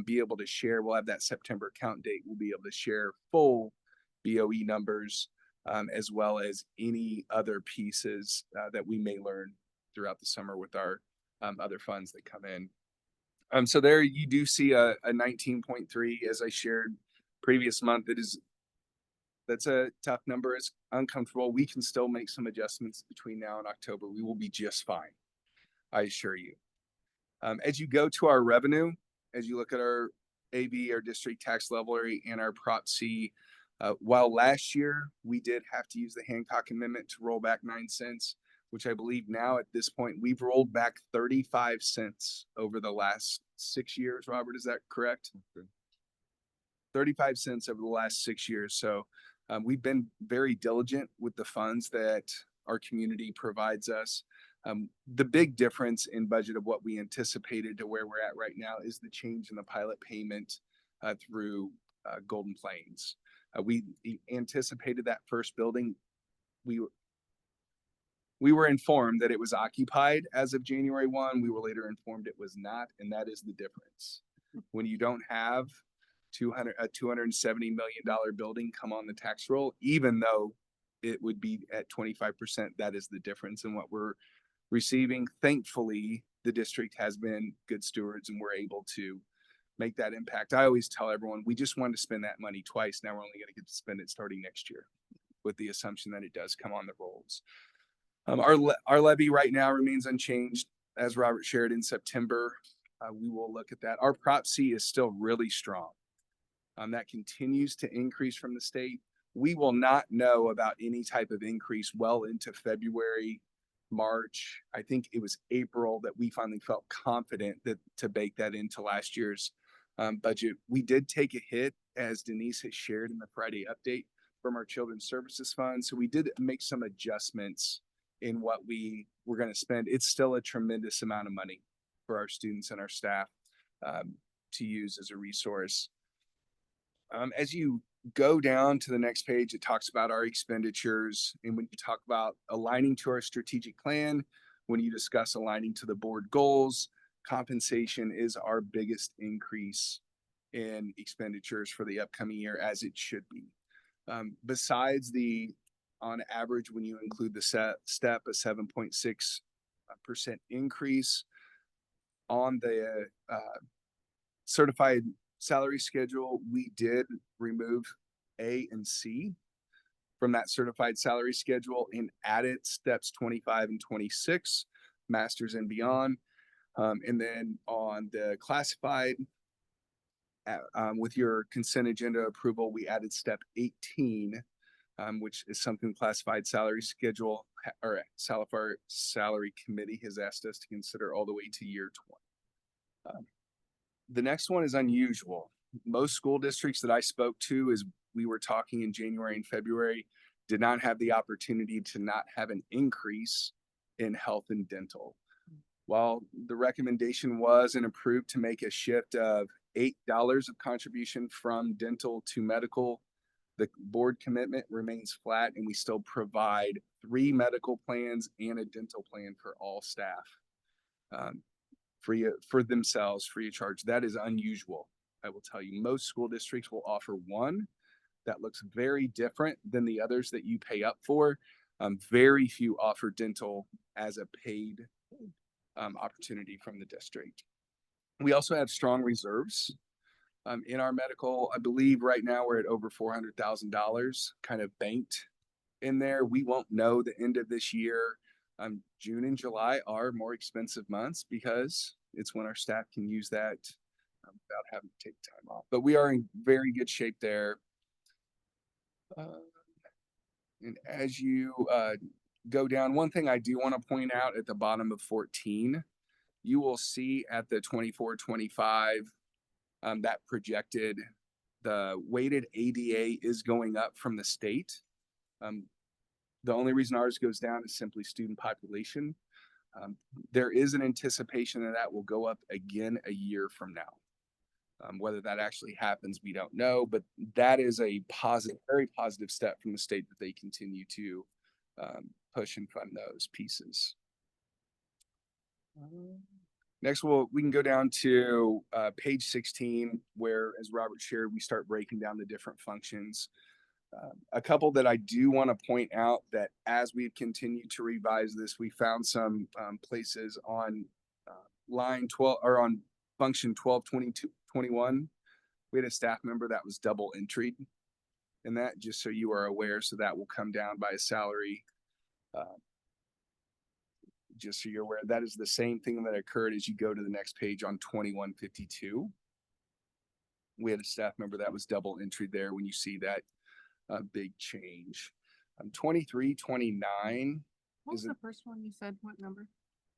be able to share. We'll have that September count date. We'll be able to share full BOE numbers, as well as any other pieces that we may learn throughout the summer with our other funds that come in. So there you do see a 19.3, as I shared previous month. That's a tough number. It's uncomfortable. We can still make some adjustments between now and October. We will be just fine, I assure you. As you go to our revenue, as you look at our AB, our district tax levelry, and our Prop C, while last year we did have to use the Hancock Amendment to roll back 9 cents, which I believe now at this point we've rolled back 35 cents over the last 6 years. Robert, is that correct? 35 cents over the last 6 years. So we've been very diligent with the funds that our community provides us. The big difference in budget of what we anticipated to where we're at right now is the change in the pilot payment through Golden Plains. We anticipated that first building. We were informed that it was occupied as of January 1. We were later informed it was not, and that is the difference. When you don't have a $270 million building come on the tax roll, even though it would be at 25%, that is the difference in what we're receiving. Thankfully, the district has been good stewards and we're able to make that impact. I always tell everyone, we just wanted to spend that money twice. Now we're only going to get to spend it starting next year with the assumption that it does come on the rolls. Our levy right now remains unchanged. As Robert shared in September, we will look at that. Our Prop C is still really strong. That continues to increase from the state. We will not know about any type of increase well into February, March. I think it was April that we finally felt confident that to bake that into last year's budget. We did take a hit, as Denise has shared in the Friday update, from our Children's Services Fund. So we did make some adjustments in what we were going to spend. It's still a tremendous amount of money for our students and our staff to use as a resource. As you go down to the next page, it talks about our expenditures. And when you talk about aligning to our strategic plan, when you discuss aligning to the board goals, compensation is our biggest increase in expenditures for the upcoming year, as it should be. Besides the, on average, when you include the step, a 7.6% increase on the certified salary schedule, we did remove A and C from that certified salary schedule and added steps 25 and 26, masters and beyond. And then on the classified, with your consent agenda approval, we added step 18, which is something classified salary schedule or salary committee has asked us to consider all the way to year 20. The next one is unusual. Most school districts that I spoke to, as we were talking in January and February, did not have the opportunity to not have an increase in health and dental. While the recommendation was and approved to make a shift of $8 of contribution from dental to medical, the board commitment remains flat, and we still provide 3 medical plans and a dental plan for all staff. Free for themselves, free of charge. That is unusual. I will tell you, most school districts will offer one that looks very different than the others that you pay up for. Very few offer dental as a paid opportunity from the district. We also have strong reserves in our medical. I believe right now we're at over $400,000 kind of banked in there. We won't know the end of this year. June and July are more expensive months because it's when our staff can use that without having to take time off. But we are in very good shape there. And as you go down, one thing I do want to point out at the bottom of 14, you will see at the 24-25 that projected, the weighted ADA is going up from the state. The only reason ours goes down is simply student population. There is an anticipation that that will go up again a year from now. Whether that actually happens, we don't know, but that is a positive, very positive step from the state that they continue to push and fund those pieces. Next, we can go down to page 16, where, as Robert shared, we start breaking down the different functions. A couple that I do want to point out that as we've continued to revise this, we found some places on line 12 or on function 12-22-21. We had a staff member that was double entered in that, just so you are aware. So that will come down by a salary. Just so you're aware, that is the same thing that occurred as you go to the next page on 21-52. We had a staff member that was double entered there when you see that big change. 23-29. What was the first one you said? What number?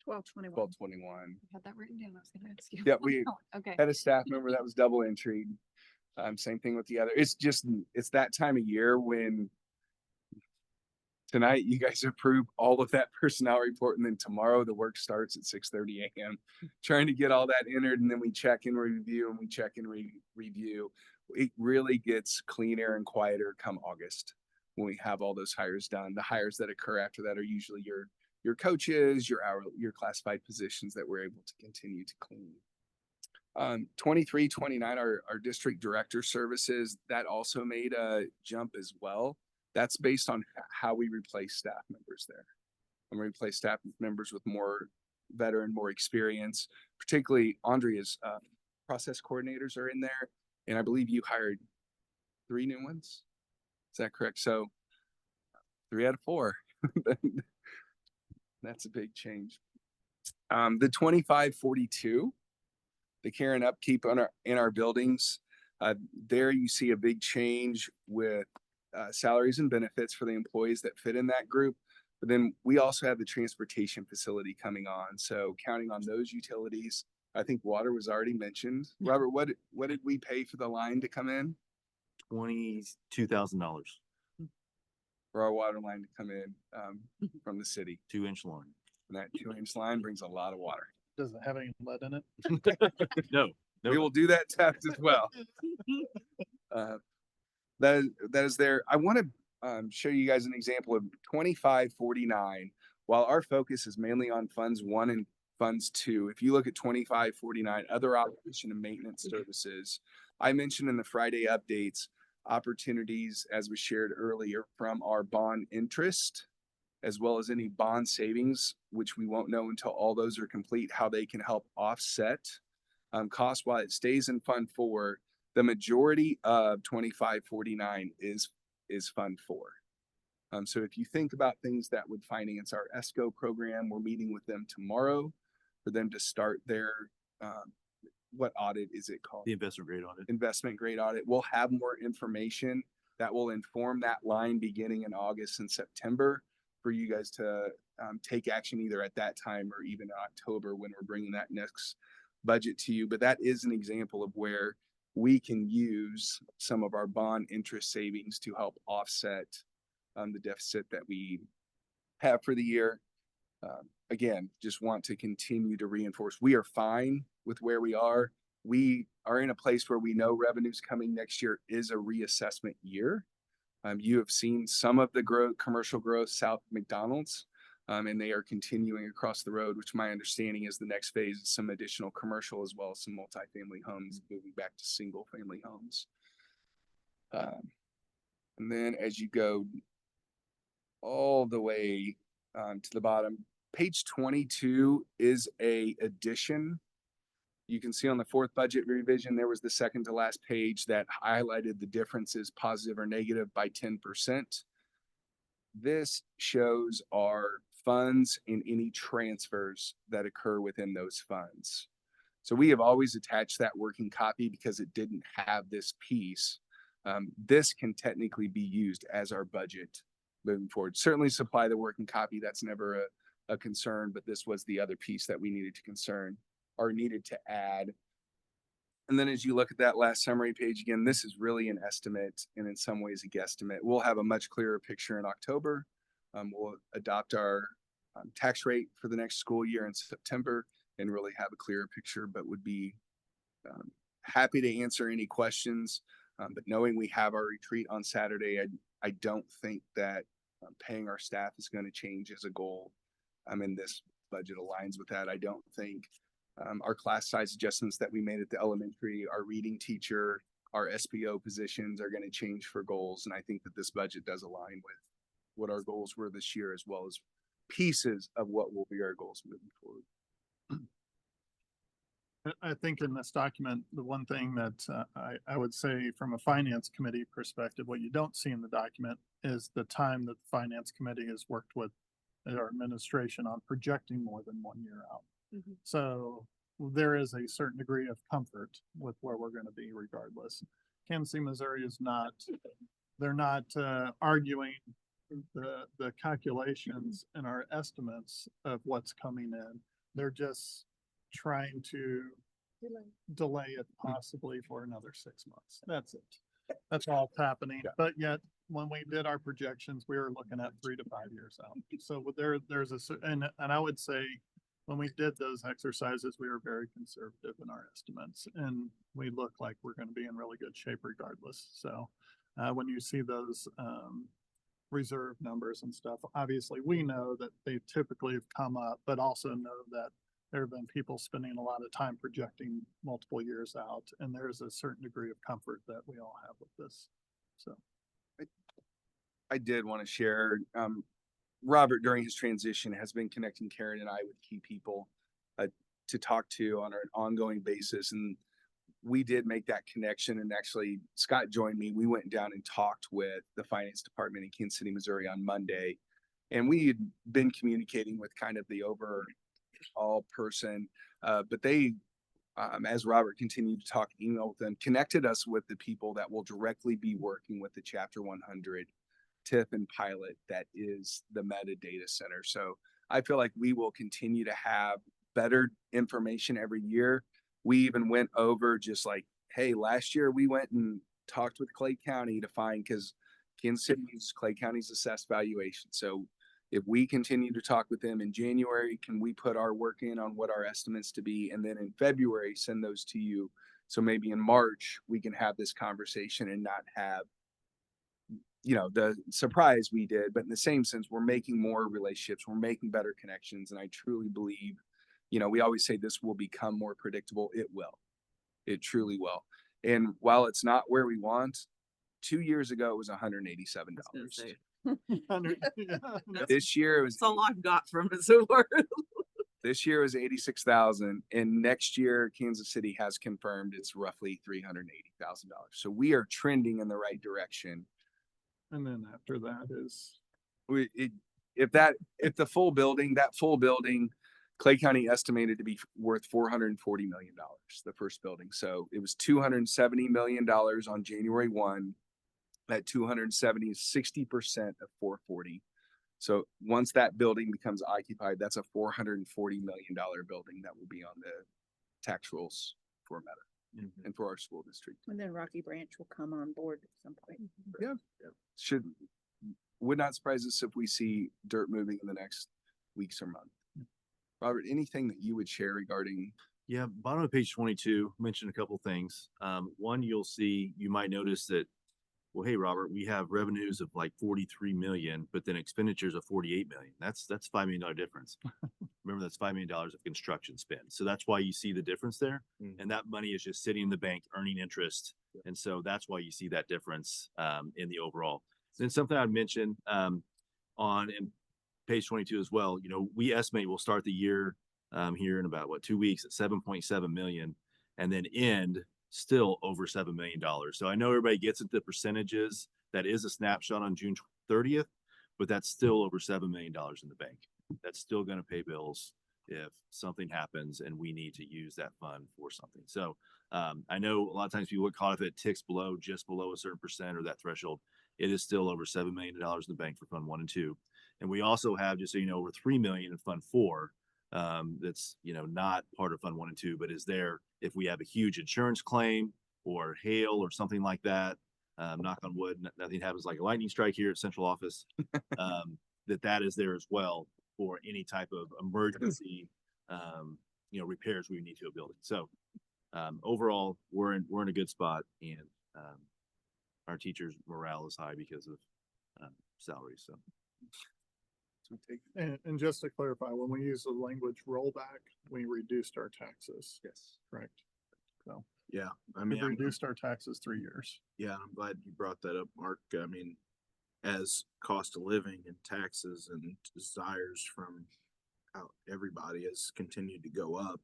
12-21. 12-21. I had that written down. I was gonna ask you. Yeah, we Okay. had a staff member that was double entered. Same thing with the other. It's that time of year when tonight you guys approve all of that personnel report, and then tomorrow the work starts at 6:30 a.m. trying to get all that entered, and then we check and review, and we check and review. It really gets cleaner and quieter come August when we have all those hires done. The hires that occur after that are usually your coaches, your classified positions that we're able to continue to clean. 23-29, our district director services, that also made a jump as well. That's based on how we replace staff members there. And we replace staff members with more veteran, more experience, particularly Andrea's process coordinators are in there. And I believe you hired 3 new ones. Is that correct? So 3 out of 4. That's a big change. The 25-42, the care and upkeep in our buildings. There you see a big change with salaries and benefits for the employees that fit in that group. But then we also have the transportation facility coming on. So counting on those utilities, I think water was already mentioned. Robert, what did we pay for the line to come in? $22,000. For our water line to come in from the city. 2-inch line. And that 2-inch line brings a lot of water. Does it have any lead in it? No. We will do that test as well. That is there. I want to show you guys an example of 25-49. While our focus is mainly on funds 1 and funds 2, if you look at 25-49, other operation and maintenance services, I mentioned in the Friday updates opportunities, as was shared earlier, from our bond interest, as well as any bond savings, which we won't know until all those are complete, how they can help offset costs while it stays in Fund 4. The majority of 25-49 is Fund 4. So if you think about things that would finance our ESCO program, we're meeting with them tomorrow for them to start their, what audit is it called? The investment grade audit. Investment grade audit. We'll have more information that will inform that line beginning in August and September for you guys to take action either at that time or even in October when we're bringing that next budget to you. But that is an example of where we can use some of our bond interest savings to help offset the deficit that we have for the year. Again, just want to continue to reinforce, we are fine with where we are. We are in a place where we know revenues coming next year is a reassessment year. You have seen some of the growth, commercial growth south of McDonald's, and they are continuing across the road, which my understanding is the next phase is some additional commercial as well as some multifamily homes, moving back to single family homes. And then as you go all the way to the bottom, page 22 is a addition. You can see on the 4th budget revision, there was the second to last page that highlighted the differences, positive or negative, by 10%. This shows our funds and any transfers that occur within those funds. So we have always attached that working copy because it didn't have this piece. This can technically be used as our budget moving forward. Certainly supply the working copy. That's never a concern, but this was the other piece that we needed to add. And then as you look at that last summary page again, this is really an estimate and in some ways a guesstimate. We'll have a much clearer picture in October. We'll adopt our tax rate for the next school year in September and really have a clearer picture, but would be happy to answer any questions. But knowing we have our retreat on Saturday, I don't think that paying our staff is going to change as a goal. And this budget aligns with that. I don't think our class size adjustments that we made at the elementary, our reading teacher, our SPO positions are going to change for goals. And I think that this budget does align with what our goals were this year, as well as pieces of what will be our goals moving forward. I think in this document, the one thing that I would say from a finance committee perspective, what you don't see in the document is the time that the finance committee has worked with our administration on projecting more than 1 year out. So there is a certain degree of comfort with where we're going to be regardless. Kansas City, Missouri is not, they're not arguing the calculations and our estimates of what's coming in. They're just trying to delay it possibly for another 6 months. That's it. That's all that's happening. But yet, when we did our projections, we were looking at 3 to 5 years out. So there's and I would say when we did those exercises, we were very conservative in our estimates, and we look like we're going to be in really good shape regardless. So when you see those reserve numbers and stuff, obviously we know that they typically have come up, but also know that there have been people spending a lot of time projecting multiple years out, and there's a certain degree of comfort that we all have with this. So I did want to share, Robert during his transition has been connecting Karen and I with key people to talk to on an ongoing basis. And we did make that connection, and actually Scott joined me. We went down and talked with the finance department in Kansas City, Missouri on Monday. And we had been communicating with kind of the overall person, but they, as Robert continued to talk, email with them, connected us with the people that will directly be working with the Chapter 100 TIF and pilot that is the metadata center. So I feel like we will continue to have better information every year. We even went over just like, hey, last year we went and talked with Clay County to find, because Kansas City uses Clay County's assessed valuation. So if we continue to talk with them in January, can we put our work in on what our estimates to be? And then in February, send those to you. So maybe in March, we can have this conversation and not have, the surprise we did. But in the same sense, we're making more relationships, we're making better connections. And I truly believe, we always say this will become more predictable. It will. It truly will. And while it's not where we want, 2 years ago, it was $187. This year it was, That's all I've got from it so far. this year was 86,000, and next year Kansas City has confirmed it's roughly $380,000. So we are trending in the right direction. and then after that is If the full building, Clay County estimated to be worth $440 million, the first building. So it was $270 million on January 1. That 270 is 60% of 440. So once that building becomes occupied, that's a $440 million building that will be on the tax rolls for Meta and for our school district. And then Rocky Branch will come on board at some point. Yeah. Would not surprise us if we see dirt moving in the next weeks or month. Robert, anything that you would share regarding? Yeah, bottom of page 22, mentioned a couple things. One, you might notice that, well, hey, Robert, we have revenues of like 43 million, but then expenditures of 48 million. That's $5 million difference. Remember, that's $5 million of construction spend. So that's why you see the difference there. And that money is just sitting in the bank earning interest. And so that's why you see that difference in the overall. Then something I'd mention in page 22 as well, we estimate we'll start the year here in about 2 weeks at 7.7 million and then end still over $7 million. So I know everybody gets at the percentages. That is a snapshot on June 30th, but that's still over $7 million in the bank. That's still going to pay bills if something happens and we need to use that fund for something. So I know a lot of times people get caught if it ticks just below a certain percent or that threshold. it is still over $7 million in the bank for Fund 1 and 2. And we also have, just so you know, over $3 million in Fund 4. That's, you know, not part of Fund 1 and 2, but is there if we have a huge insurance claim or hail or something like that. Knock on wood, nothing happens like a lightning strike here at central office. That is there as well for any type of emergency, you know, repairs we need to a building. So overall, we're in a good spot, and our teachers' morale is high because of salaries. So. And just to clarify, when we use the language rollback, we reduced our taxes. Yes. Correct. So Yeah, I we mean, reduced our taxes 3 years. yeah, I'm glad you brought that up, Mark. I mean, as cost of living and taxes and desires from everybody has continued to go up,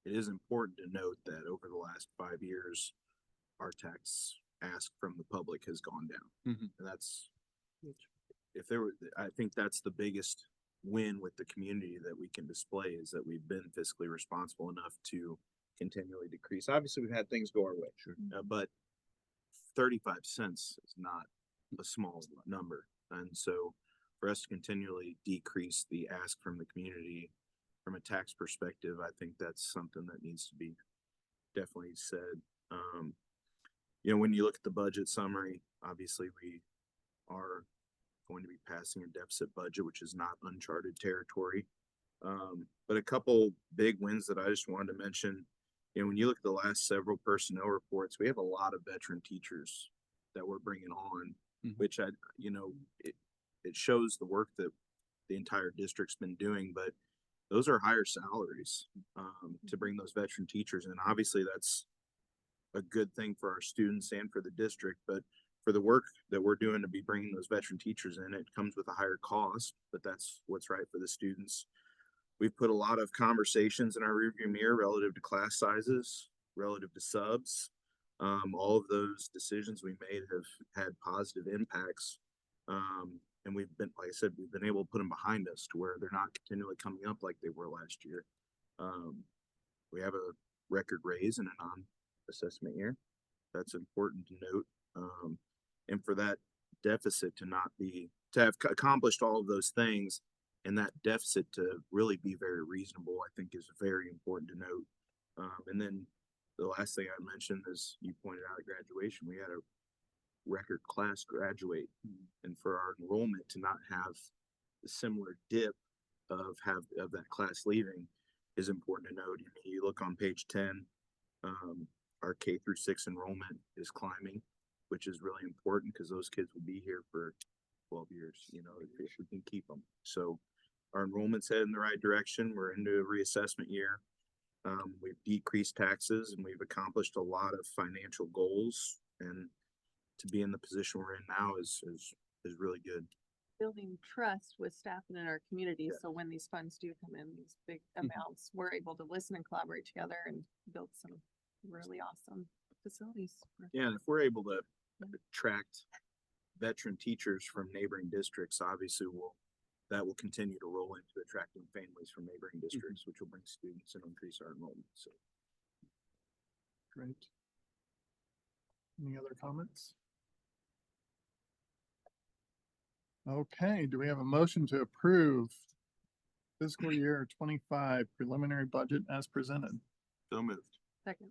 it is important to note that over the last 5 years, our tax ask from the public has gone down. Mhm. And that's, if there were, I think that's the biggest win with the community that we can display, is that we've been fiscally responsible enough to continually decrease. Obviously, we've had things go our way, but 35 cents is not a small number. And so for us to continually decrease the ask from the community from a tax perspective, I think that's something that needs to be definitely said. You know, when you look at the budget summary, obviously we are going to be passing a deficit budget, which is not uncharted territory. But a couple big wins that I just wanted to mention, you know, when you look at the last several personnel reports, we have a lot of veteran teachers that we're bringing on, which you know, it shows the work that the entire district's been doing, but those are higher salaries to bring those veteran teachers in. Obviously, that's a good thing for our students and for the district, but for the work that we're doing to be bringing those veteran teachers in, it comes with a higher cost, but that's what's right for the students. We've put a lot of conversations in our rearview mirror relative to class sizes, relative to subs. All of those decisions we made have had positive impacts. And we've been, like I said, we've been able to put them behind us to where they're not continually coming up like they were last year. We have a record raise in a non-assessment year. That's important to note. And for that deficit to have accomplished all of those things, and that deficit to really be very reasonable, I think is very important to note. And then the last thing I mentioned, as you pointed out at graduation, we had a record class graduate, and for our enrollment to not have a similar dip of that class leaving is important to note. You look on page 10, our K through 6 enrollment is climbing, which is really important because those kids will be here for 12 years, you know, if we can keep them. So our enrollment's headed in the right direction. We're into a reassessment year. We've decreased taxes and we've accomplished a lot of financial goals, and to be in the position we're in now is really good. Building trust with staff and in our community. So when these funds do come in, these big amounts, we're able to listen and collaborate together and build some really awesome facilities. Yeah, and if we're able to attract veteran teachers from neighboring districts, obviously that will continue to roll into attracting families from neighboring districts, which will bring students and increase our enrollment. So great. Any other comments? Okay, do we have a motion to approve fiscal year 25 preliminary budget as presented? So moved. Second.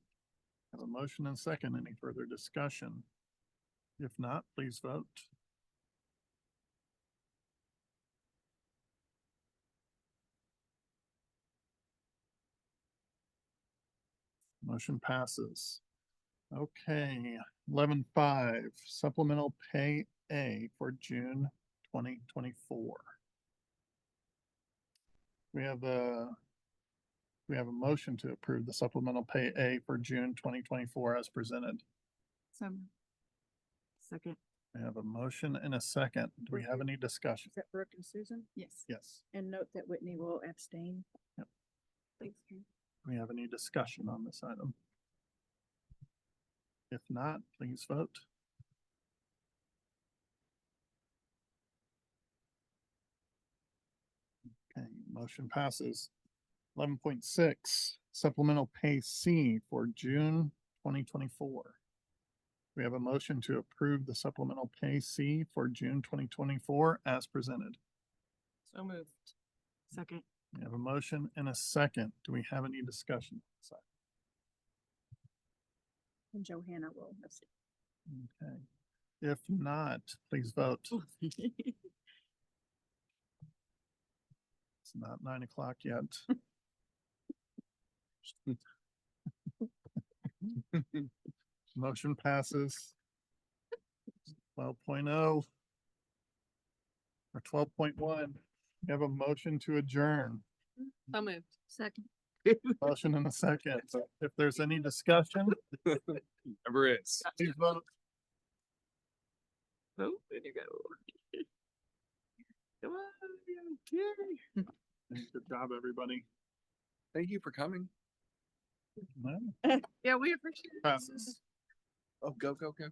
Have a motion and second. Any further discussion? If not, please vote. Motion passes. Okay, 11.5 supplemental pay A for June 2024. We have a motion to approve the supplemental pay A for June 2024 as presented. Second. We have a motion and a second. Do we have any discussion? Is that Brooke and Susan? Yes. Yes. And note that Whitney will abstain. Yep. Thanks, Karen. Do we have any discussion on this item? If not, please vote. Okay, motion passes. 11.6 supplemental pay C for June 2024. We have a motion to approve the supplemental pay C for June 2024 as presented. So moved. Second. We have a motion and a second. Do we have any discussion? And Johanna will. Okay. If not, please vote. It's not 9 o'clock yet. Motion passes. 12.0 or 12.1. We have a motion to adjourn. So moved. Second. Motion and a second. So if there's any discussion, Never is. please vote. Oh, there you go. Come on, yay. Good job, everybody. Thank you for coming. No, Yeah, we appreciate it. passes. Oh, go, go, go.